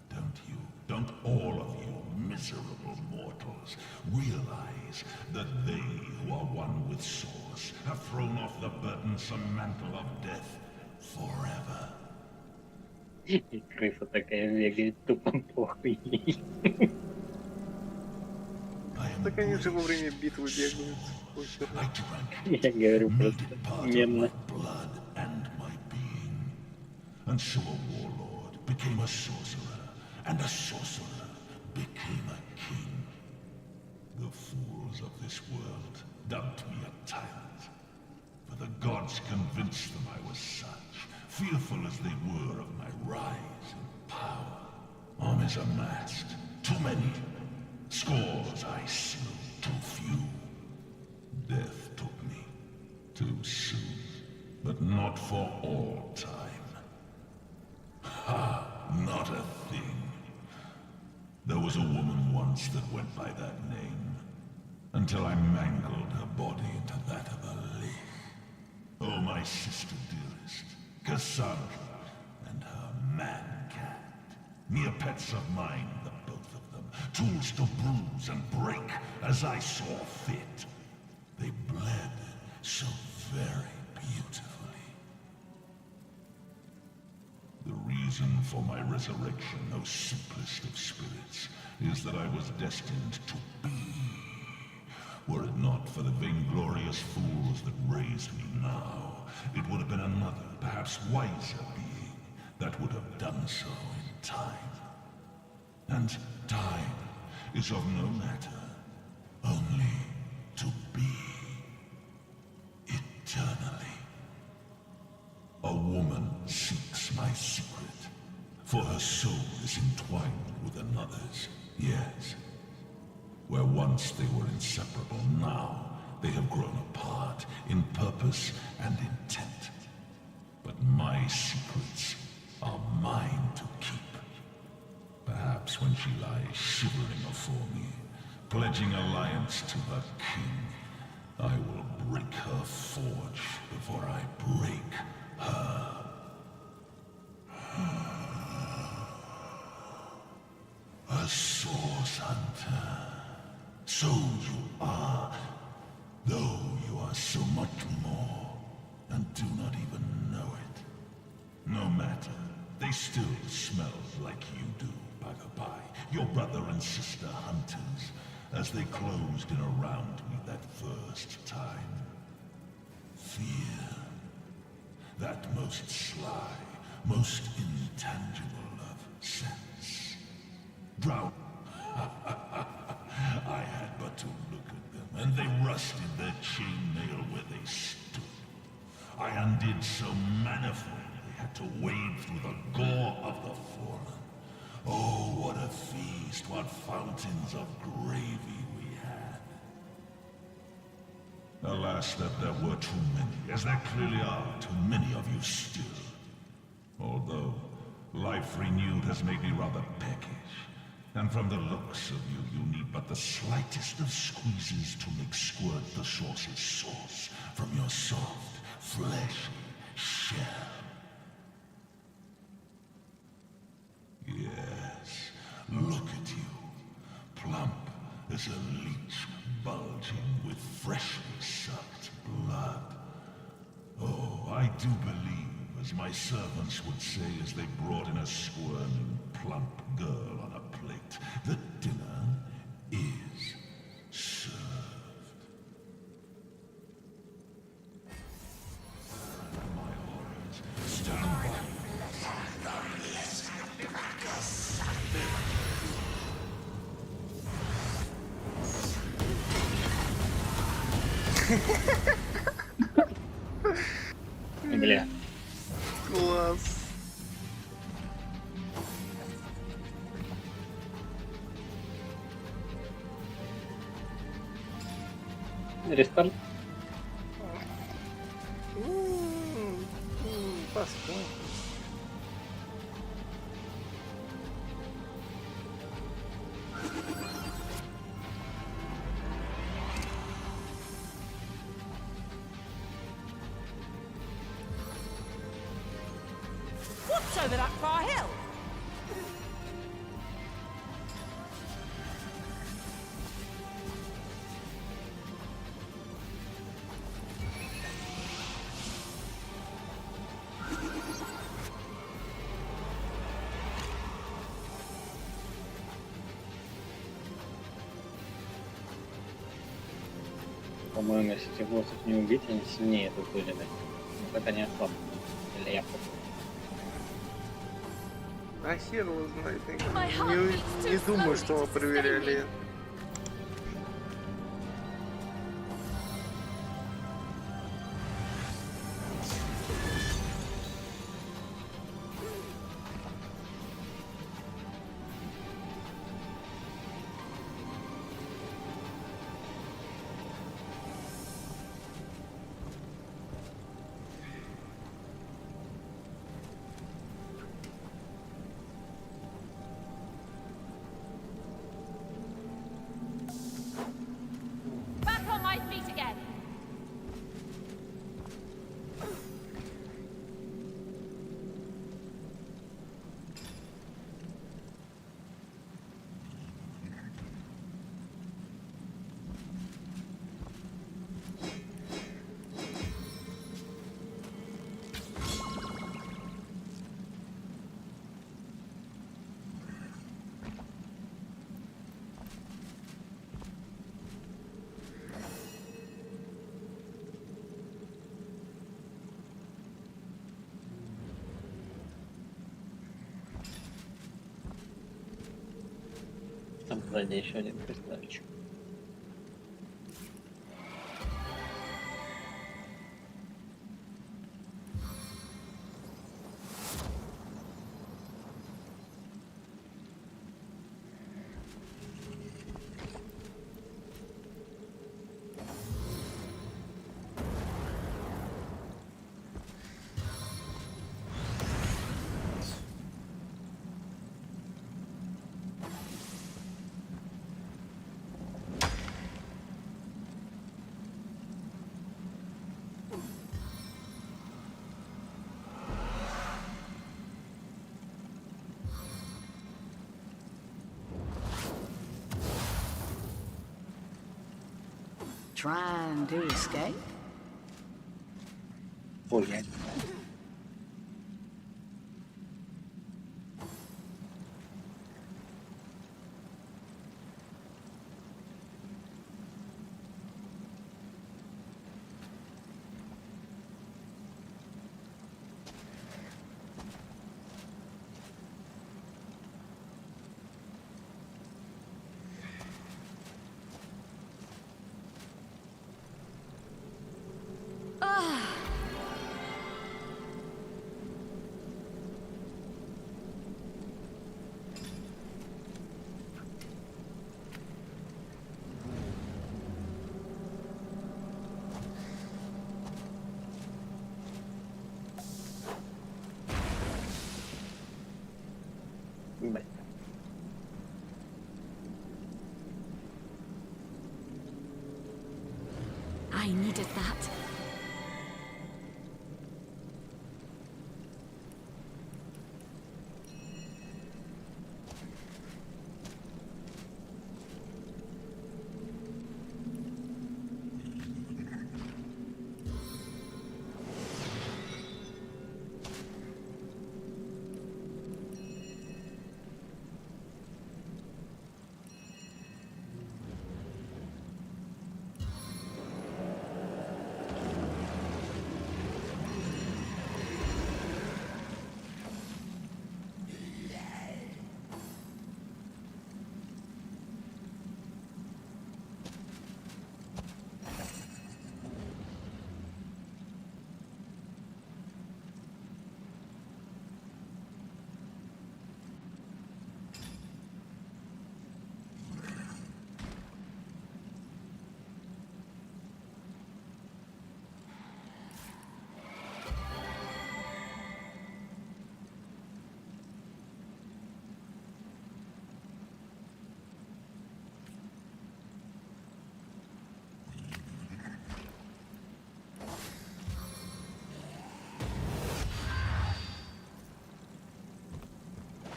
Don't you, don't all of you miserable mortals realize that they who are one with Source have thrown off the burdensome mantle of death forever? Крыса такая бегает тупо похуй. Так они же во время битвы бегают. Я говорю просто мемно. And so a warlord became a sorcerer, and a sorcerer became a king. The fools of this world dubbed me a tyrant, for the gods convinced them I was such, fearful as they were of my rise in power. Armies amassed, too many. Scores I slew, too few. Death took me, too soon, but not for all time. Ha! Not a thing. There was a woman once that went by that name, until I mangled her body into that of a lich. Oh, my sister dearest, Cassandra, and her man-cat. Mere pets of mine, the both of them, tools to bruise and break as I saw fit. They bled so very beautifully. The reason for my resurrection, O simplest of spirits, is that I was destined to be. Were it not for the vainglorious fools that raised me now, it would have been another, perhaps wiser being that would have done so in time. And time is of no matter, only to be eternally. A woman seeks my secret, for her soul is entwined with another's, yes. Where once they were inseparable, now they have grown apart in purpose and intent. But my secrets are mine to keep. Perhaps when she lies shivering afore me, pledging alliance to her king, I will break her forge before I break her. A source hunter. So you are, though you are so much more, and do not even know it. No matter, they still smell like you do, by the by, your brother and sister hunters, as they closed in around me that first time. Fear. That most sly, most intangible of sense. Drought. I had but to look at them, and they rusted their chainmail where they stood. I undid so manifold they had to wade through the gore of the fallen. Oh, what a feast, what fountains of gravy we had. Alas, that there were too many, as there clearly are too many of you still. Although, life renewed has made me rather peckish. And from the looks of you, you need but the slightest of squeezes to make squirt the sauce's sauce from your soft, fleshy shell. Yes, look at you. Plump as a leech bulging with freshly sucked blood. Oh, I do believe, as my servants would say as they brought in a squirming, plump girl on a plate, that dinner is served. My horrors, stand by. Бля. Класс. Рестарт. Посмотрим. What's over that far hill? По-моему, если этих боссов не убить, они сильнее тут были, да? Но как они ослабли? Или я попал? А хер его знает. Не думаю, что мы проверяли. Back on my feet again. Там сзади еще один кристалличек. Trying to escape? Ой, я... needed that.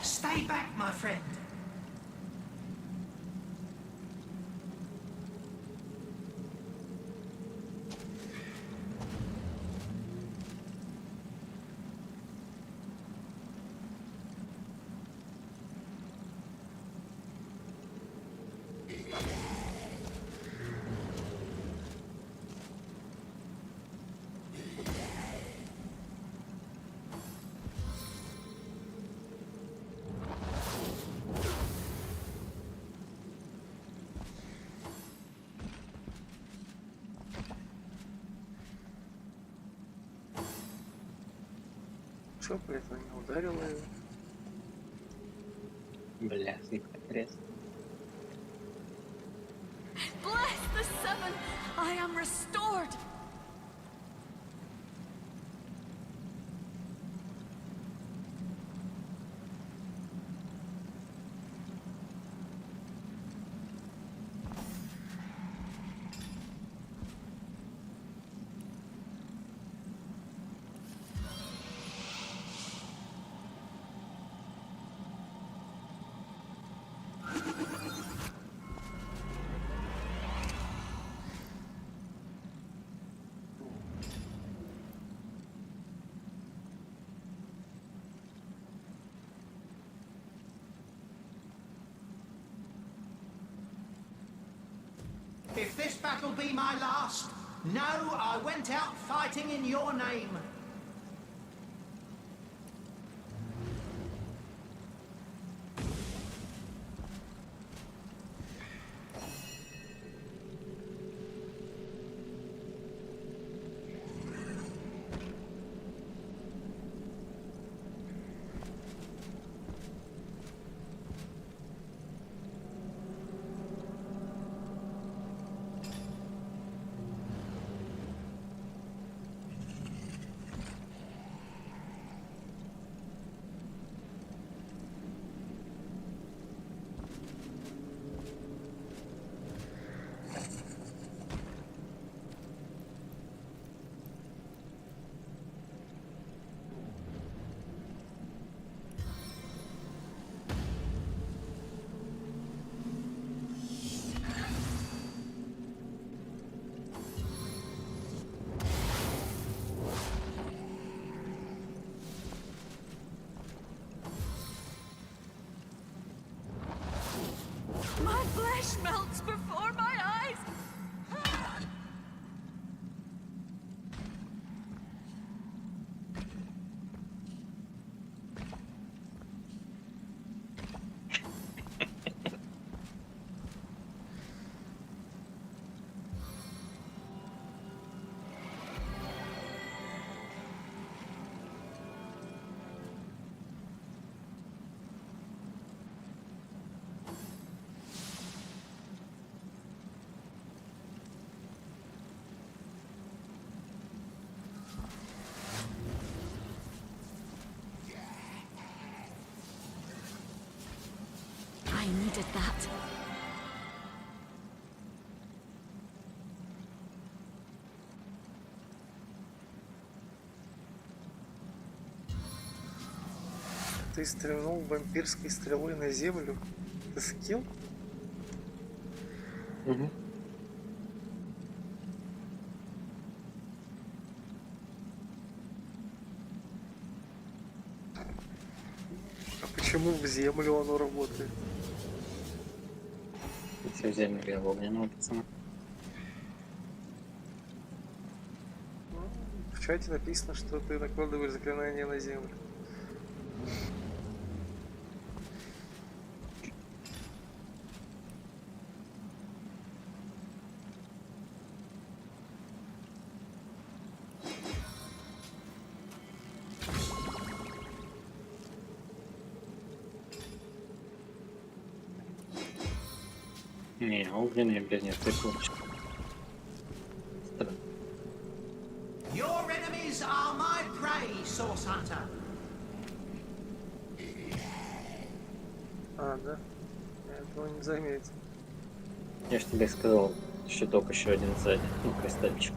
Stay back, my friend. Чё, блядь, она не ударила его? Бля, слегка крест. Bless the seven! I am restored! If this battle be my last, know I went out fighting in your name. My flesh melts before my eyes! I needed that. Ты стрельнул вампирской стрелой на землю? Это скилл? Угу. А почему в землю оно работает? Все в землю я огненного пацана. В чате написано, что ты накладываешь заклинание на землю. Не, огненный без них ты получишь. Your enemies are my prey, Source Hunter. А, да? Я этого не заметил. Я ж тебе сказал, щиток еще один сзади. Ну, кристальчик.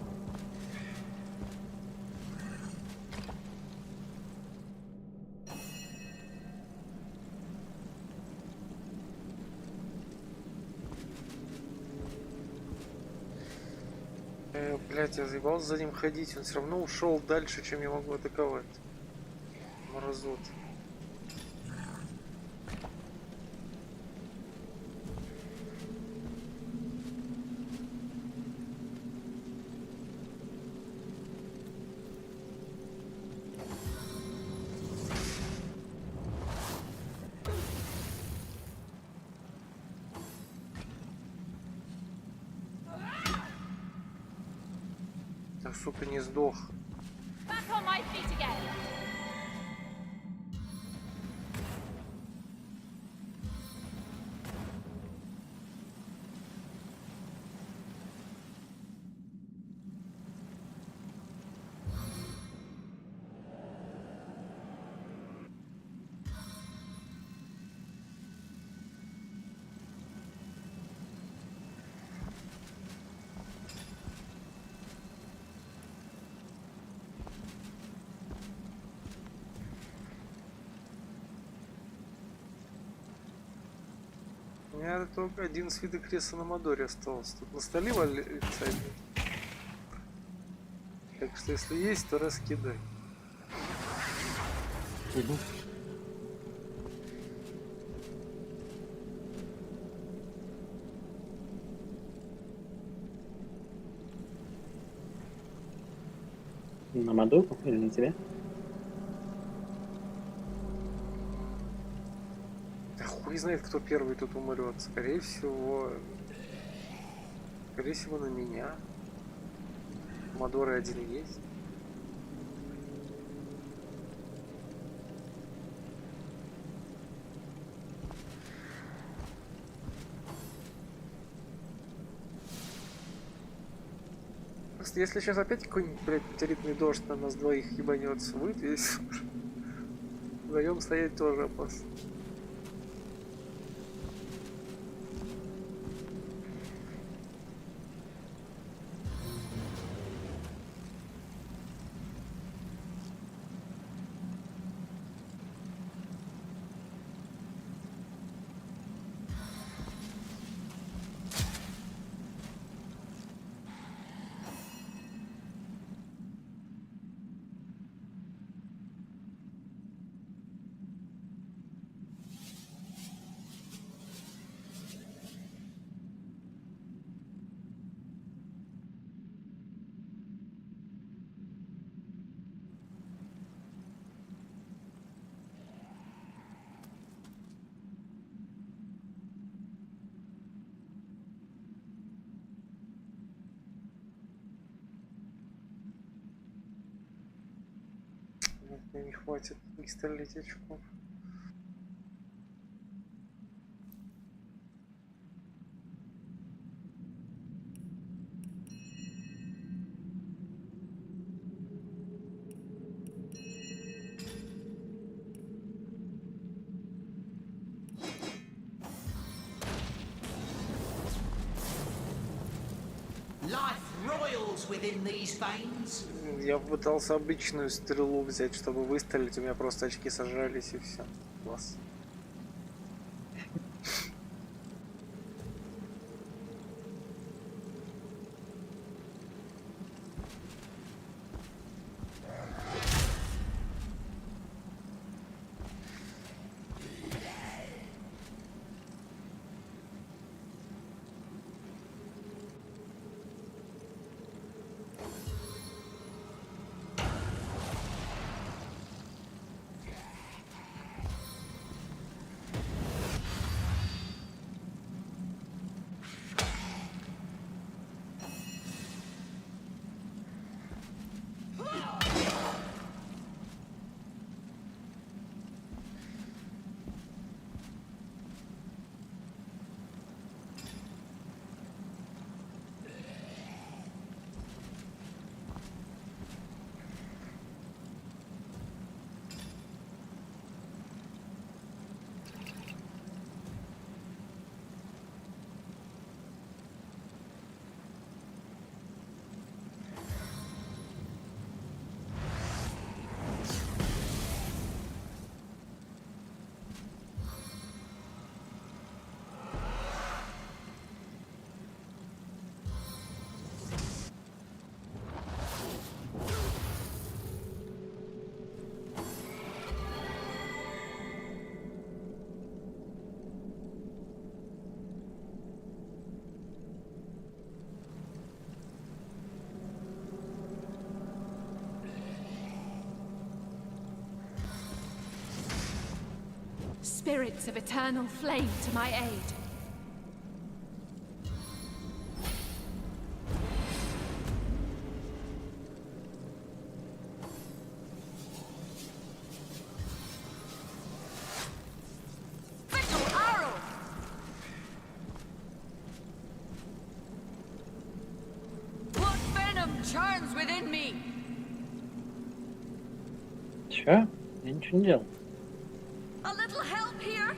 Блять, я заебался за ним ходить, он все равно ушел дальше, чем я могу атаковать. Мразот. Так, сука, не сдох. Back on my feet again. У меня только один свиток креста на Мадоре остался. Тут на столе валяется один. Так что если есть, то раскидай. Угу. На Мадоку или на тебя? Да хуй знает, кто первый тут умрет. Скорее всего, на меня. Мадоры один есть. Просто если сейчас опять какой-нибудь, блядь, метеоритный дождь на нас двоих ебанется, будет весь. Вдвоем стоять тоже опасно. Мне не хватит пистолет очков. Я пытался обычную стрелу взять, чтобы выстрелить, у меня просто очки сожрались и все. Класс. Spirits of eternal flame to my aid. Fatal arrow! What venom churns within me? Чё? Я ничего не делал. A little help here?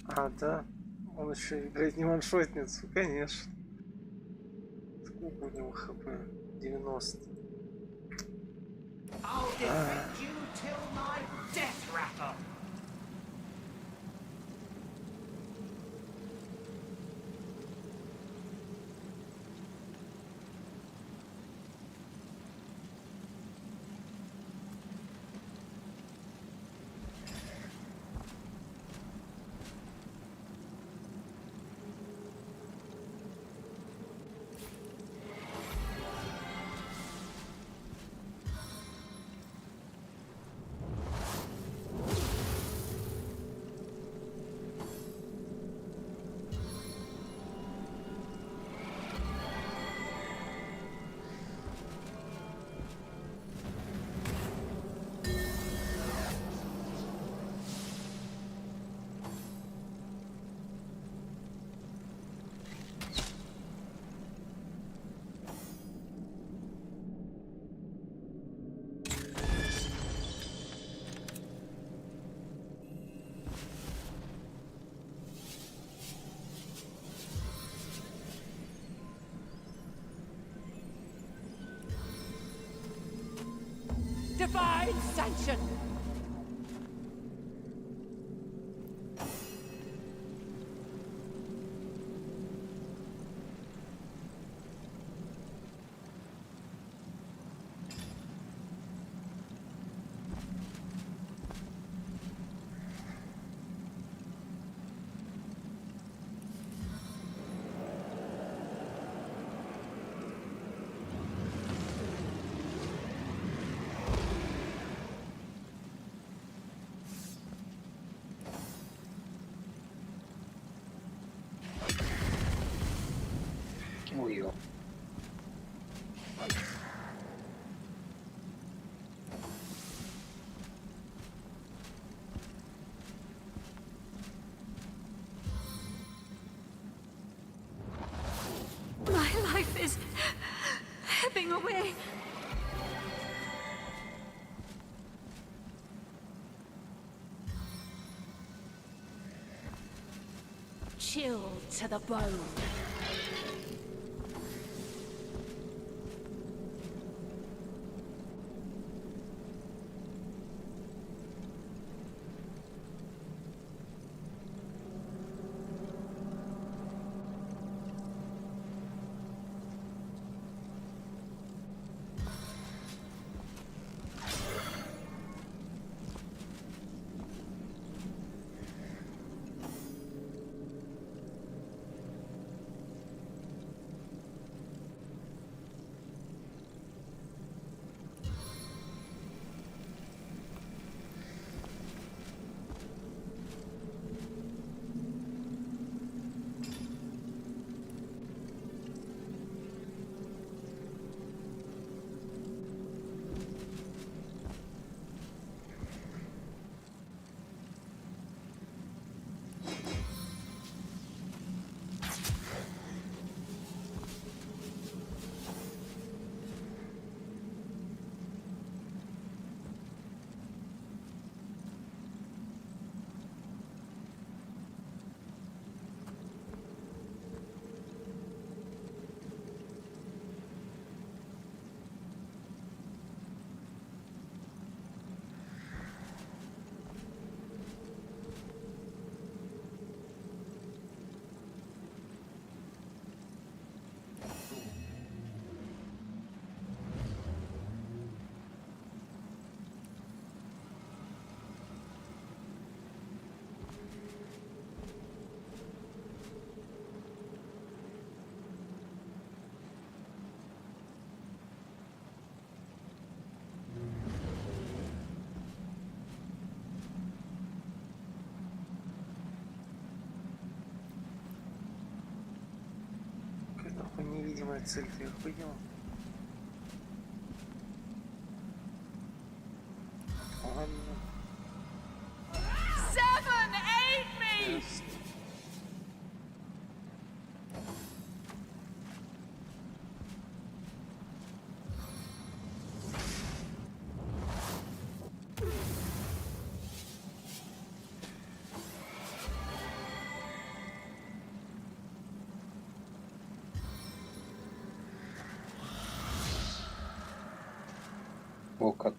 А, да. Он еще играет не ваншотницу, конечно. Сколько у него хп? 90. I'll defend you till my death rattle. Divine sanction! Ой-ё. My life is ebbing away. chill to the bone. Какая невидимая цель, ты охуел? Ладно. 7, 8 me! Yes. О, как.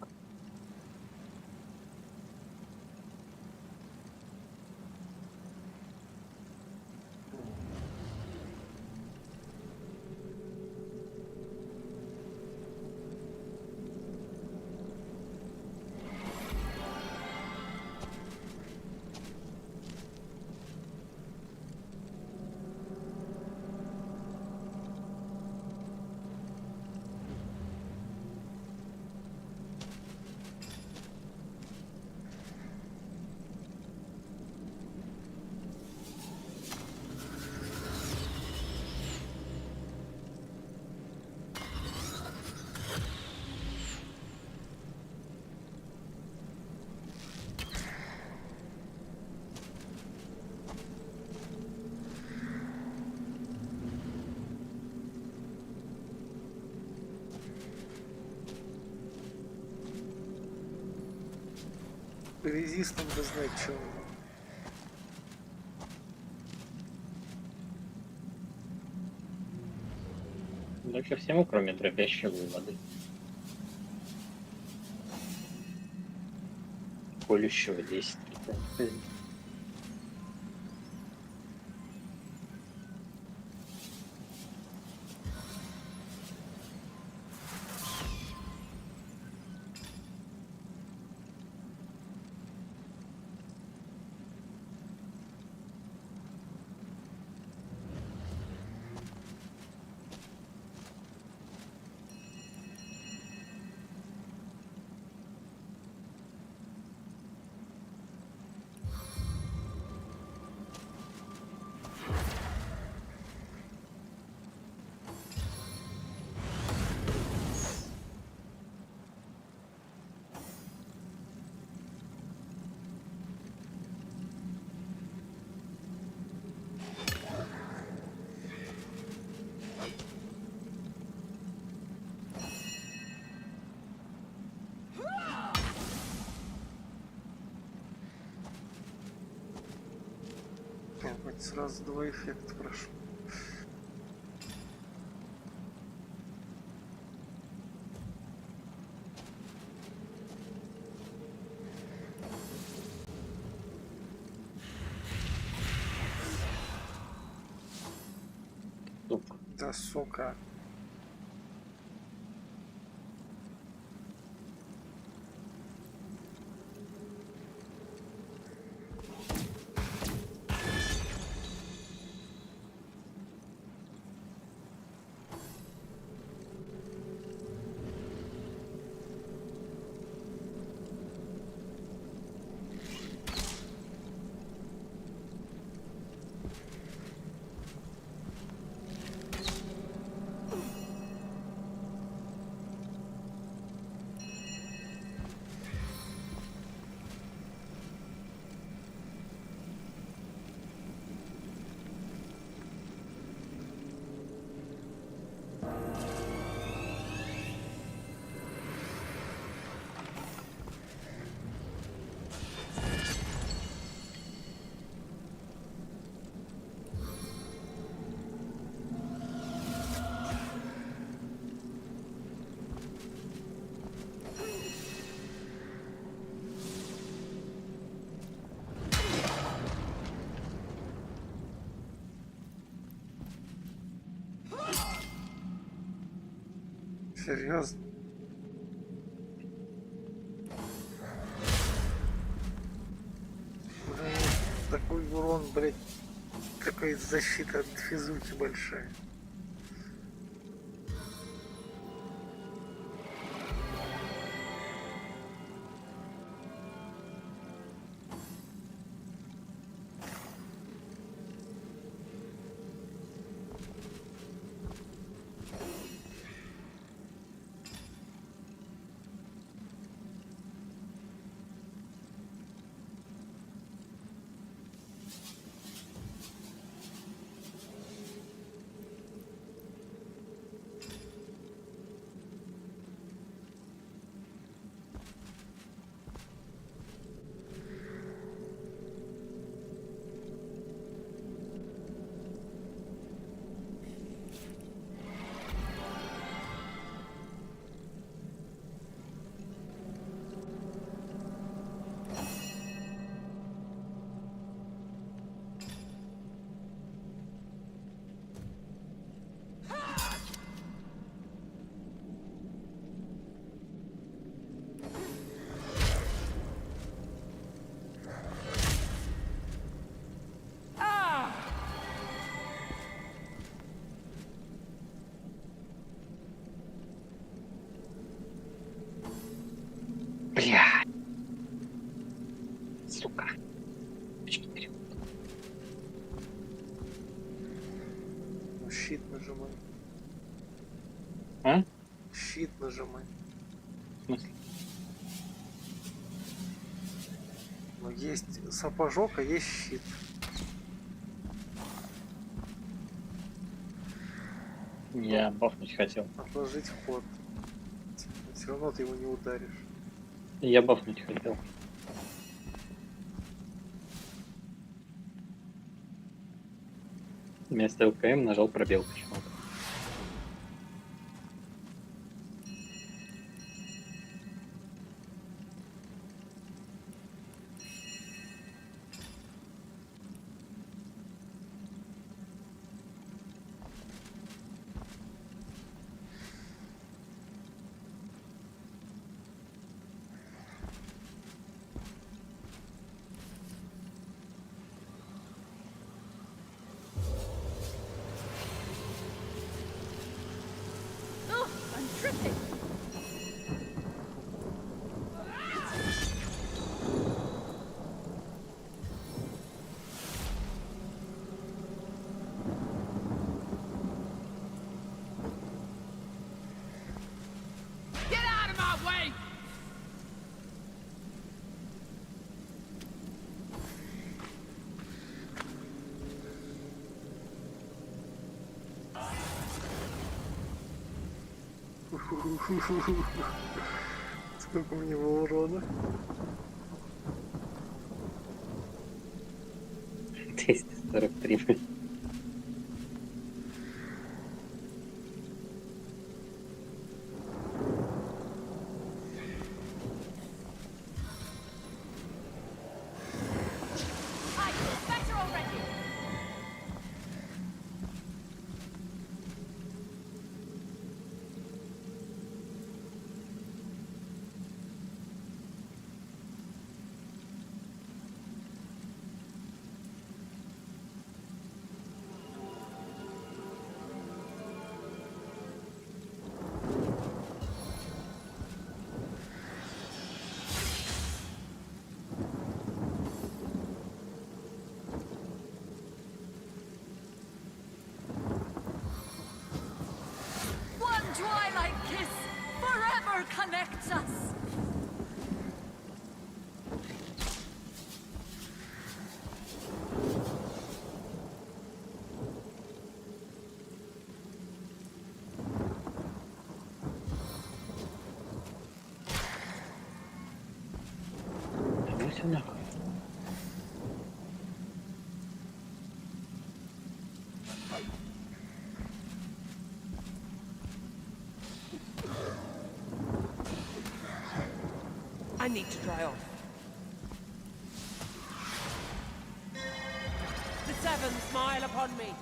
Резистом бы знать, что он. Да ко всему, кроме дробящего воды. Колющего 10. Сразу два эффекта прошу. Да, сука. Серьезно? Такой урон, блядь, такая защита от физуки большая. Бля. Сука. Щит нажимай. А? Щит нажимай. В смысле? Ну, есть сапожок, а есть щит. Я бафнуть хотел. Отложить ход. Все равно ты его не ударишь. Я бафнуть хотел. Вместо ЛКМ нажал пробел почему-то. Oh, I'm tripping. Get out of my way! Сколько у него урона? 200. 43. One twilight kiss forever connects us. Ну все нахуй. I need to dry off. The Seven smile upon me.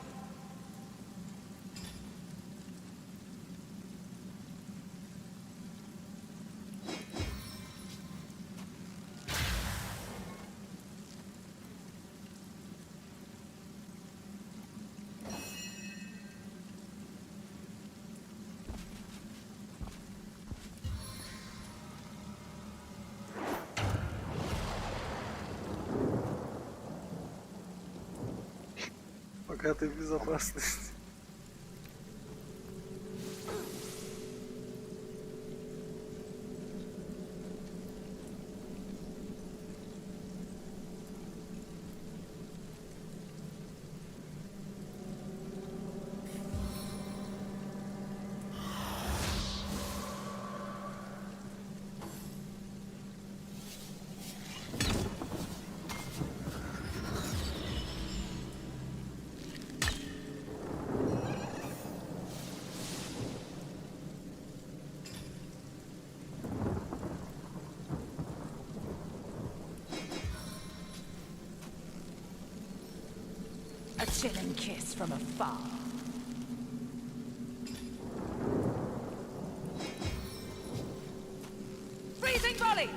Пока ты в безопасности. A chilling kiss from afar. Freezing volley!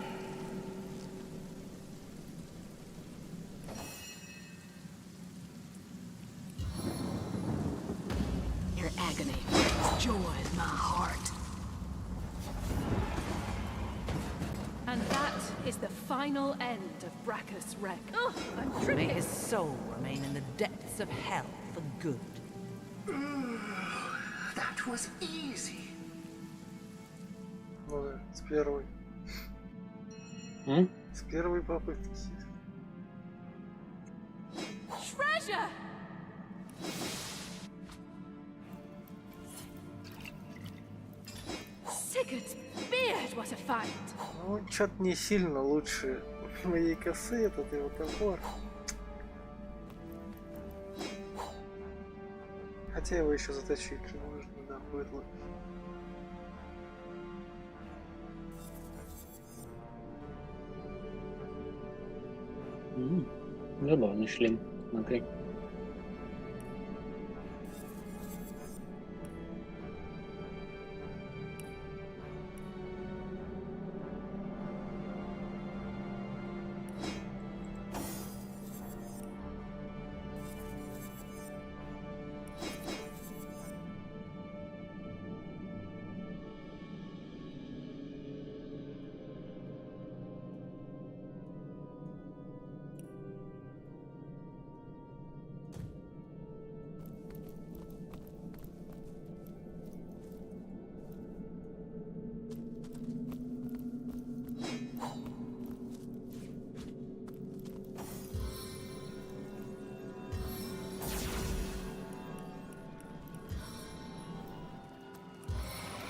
Your agony brings joy in my heart. And that is the final end of Bracchus Wreck. Oh, I'm May tripping. his soul remain in the depths of hell for good. That was easy. Ну да, с первой. С первой попытки. Treasure! Sigurd's beard, what a find! Ну, что-то не сильно лучше моей косы этот его топор. Хотя его еще заточить можно, да, быдло. Забавный шлем, смотри.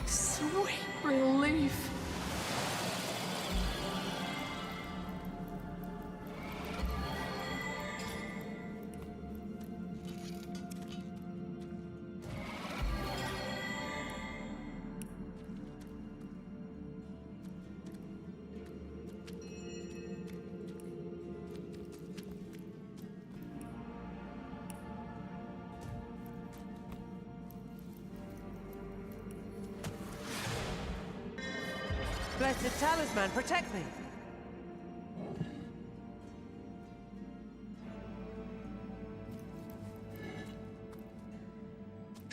Sweet relief. blessed talisman protect me.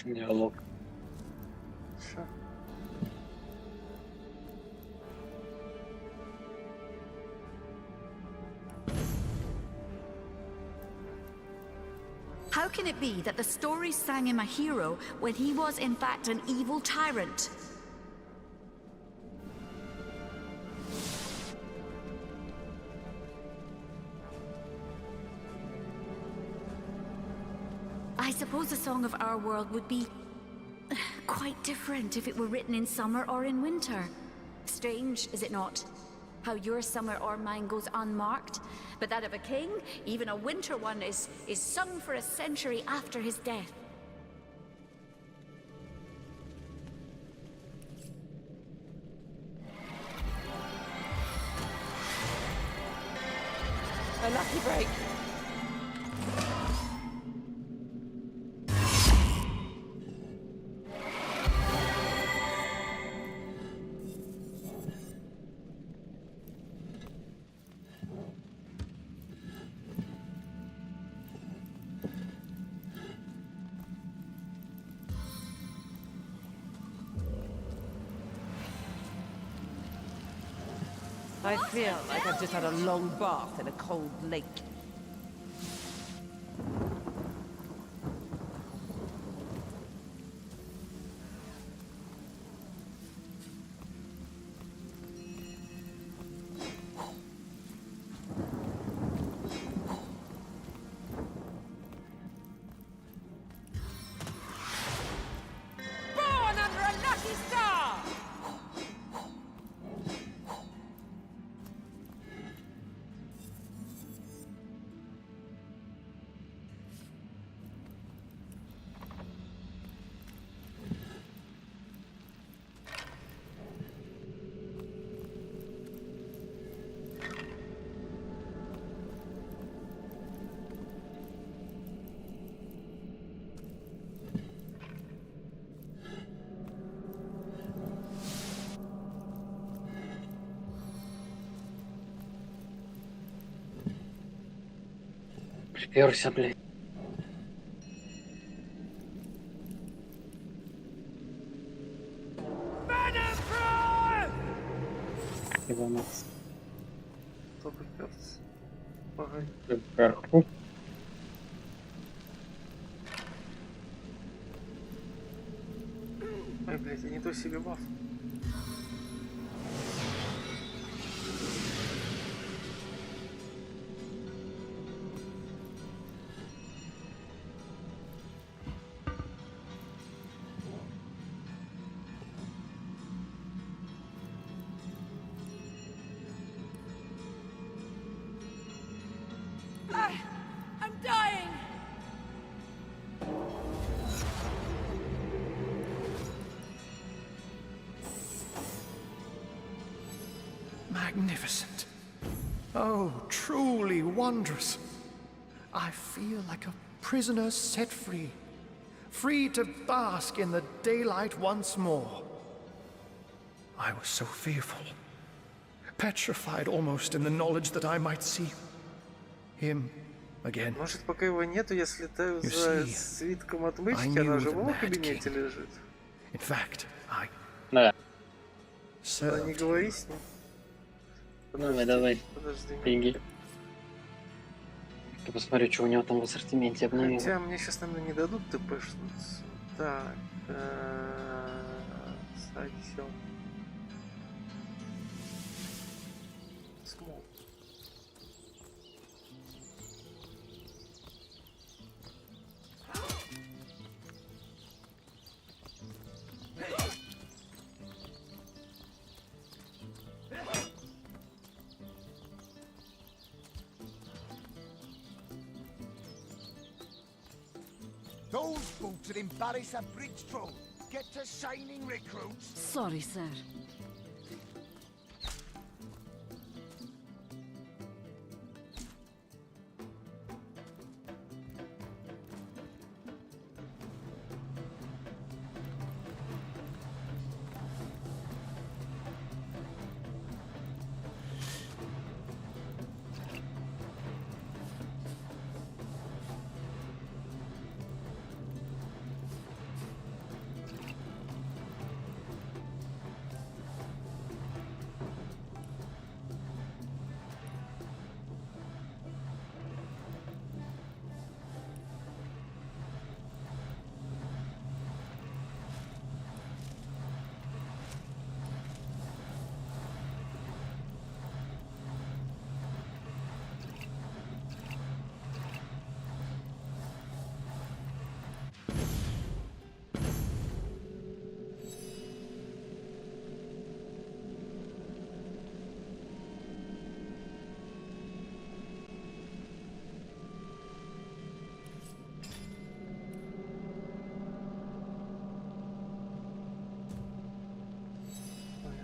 Диалог. Sure. How can it be that the stories sang him a hero when he was in fact an evil tyrant? I suppose the song of our world would be quite different if it were written in summer or in winter. Strange, is it not? How your summer or mine goes unmarked, but that of a king, even a winter one, is sung for a century after his death. A lucky break. I feel like I've just had a long bath in a cold lake. Born under a lucky star! Приперся, блядь. Иванов. Кто приперся? Погоди. Вверху. Ой, блядь, я не то себе баф. I'm dying! Magnificent. Oh, truly wondrous. I feel like a prisoner set free. Free to bask in the daylight once more. I was so fearful. Petrified almost in the knowledge that I might see him again. Может, пока его нету, я слетаю за свитком отмычки, она же в его кабинете лежит. In fact, Да. Да не говори с ним. Давай, давай. Подожди. Беги. Я посмотрю, что у него там в ассортименте обновилось. Хотя мне сейчас, наверное, не дадут ТПшнуться. Так. Садись. Смол. Those boots would embarrass a bridge troll. Get to shining, recruits. Sorry, sir.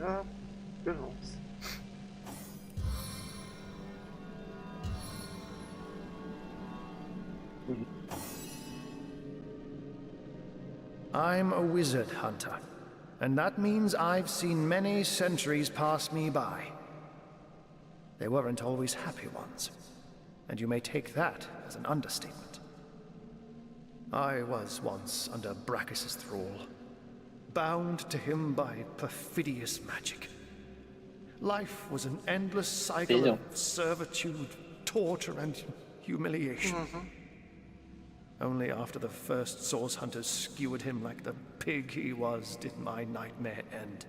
Да, вернулся. I'm a wizard hunter, and that means I've seen many centuries pass me by. They weren't always happy ones, and you may take that as an understatement. I was once under Brachus's thrall, bound to him by perfidious magic. Life was an endless cycle of servitude, torture, and humiliation. Only after the first source hunters skewered him like the pig he was did my nightmare end.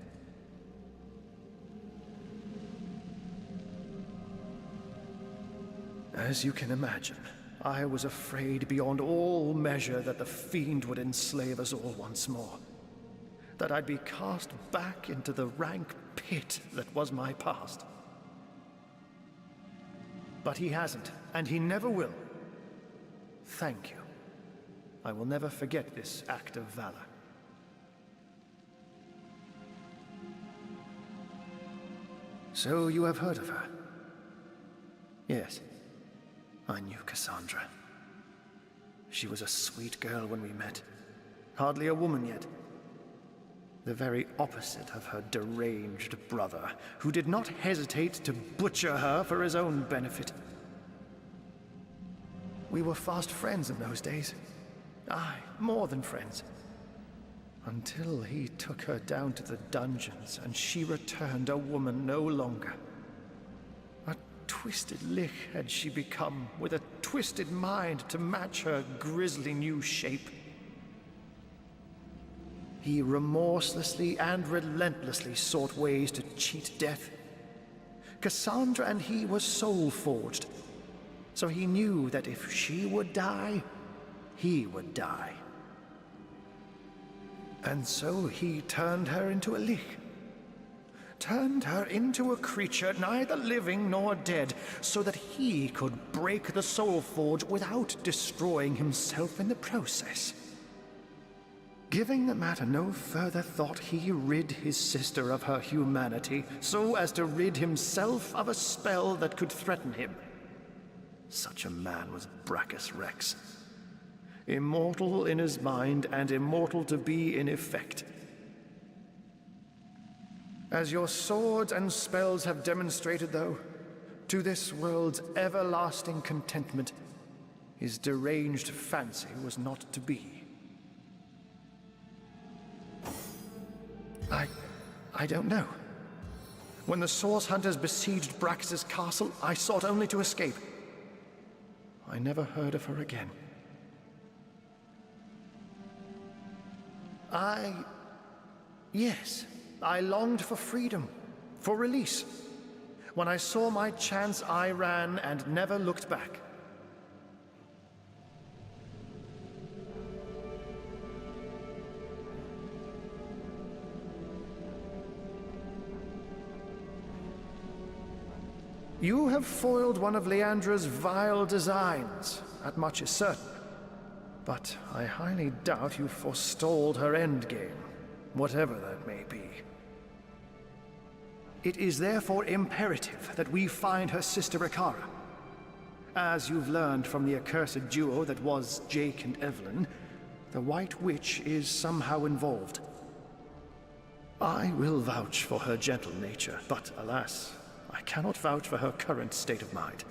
As you can imagine, I was afraid beyond all measure that the fiend would enslave us all once more. That I'd be cast back into the rank pit that was my past. But he hasn't, and he never will. Thank you. I will never forget this act of valor. So you have heard of her? Yes. I knew Cassandra. She was a sweet girl when we met. Hardly a woman yet. The very opposite of her deranged brother, who did not hesitate to butcher her for his own benefit. We were fast friends in those days. Aye, more than friends. Until he took her down to the dungeons, and she returned a woman no longer. A twisted lich had she become, with a twisted mind to match her grisly new shape. He remorselessly and relentlessly sought ways to cheat death. Cassandra and he were soul-forged, so he knew that if she would die, he would die. And so he turned her into a lich. Turned her into a creature neither living nor dead, so that he could break the soul forge without destroying himself in the process. Giving the matter no further thought, he rid his sister of her humanity, so as to rid himself of a spell that could threaten him. Such a man was Brachus Rex. Immortal in his mind and immortal to be in effect. As your swords and spells have demonstrated, though, to this world's everlasting contentment, his deranged fancy was not to be. I don't know. When the Source Hunters besieged Brachus's castle, I sought only to escape. I never heard of her again. Yes, I longed for freedom, for release. When I saw my chance, I ran and never looked back. You have foiled one of Leandra's vile designs, that much is certain. But I highly doubt you forestalled her endgame, whatever that may be. It is therefore imperative that we find her sister Ikara. As you've learned from the accursed duo that was Jake and Evelyn, the White Witch is somehow involved. I will vouch for her gentle nature, but alas, I cannot vouch for her current state of mind.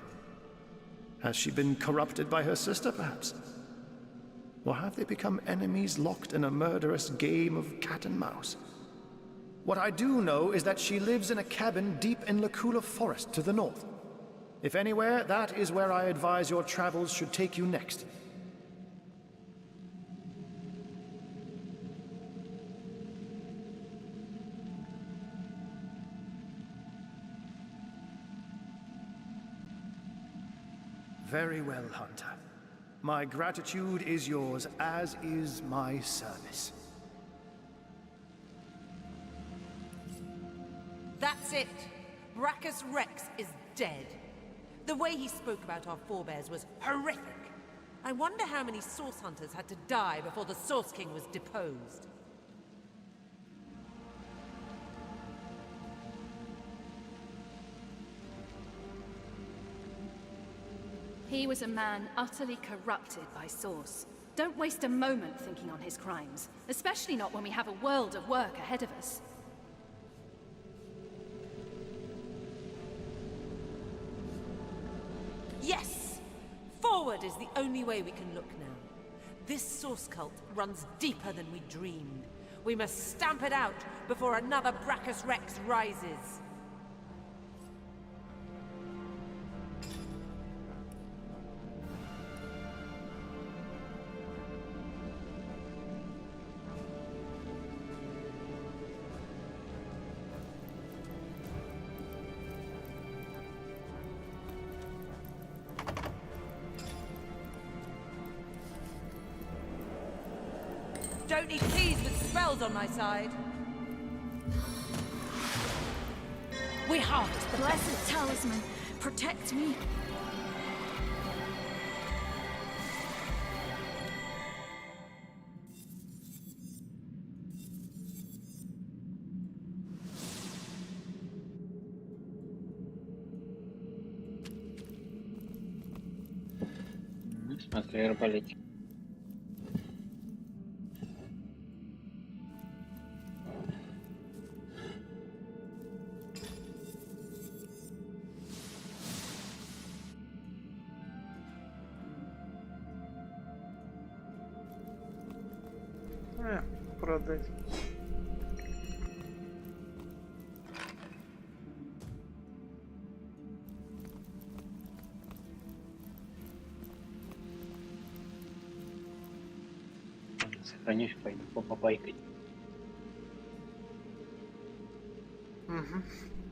Has she been corrupted by her sister, perhaps? Or have they become enemies locked in a murderous game of cat and mouse? What I do know is that she lives in a cabin deep in Lacula Forest to the north. If anywhere, that is where I advise your travels should take you next. Very well, Hunter. My gratitude is yours, as is my service. That's it. Brachus Rex is dead. The way he spoke about our forebears was horrific. I wonder how many Source Hunters had to die before the Source King was deposed. He was a man utterly corrupted by Source. Don't waste a moment thinking on his crimes, especially not when we have a world of work ahead of us. Yes! Forward is the only way we can look now. This Source cult runs deeper than we dreamed. We must stamp it out before another Brachus Rex rises. Don't need thieves with spells on my side. We harvest the blessed talisman. Protect me. Смотри, арбалетик. Продать. Сохранишь, пойду попайкать. Угу.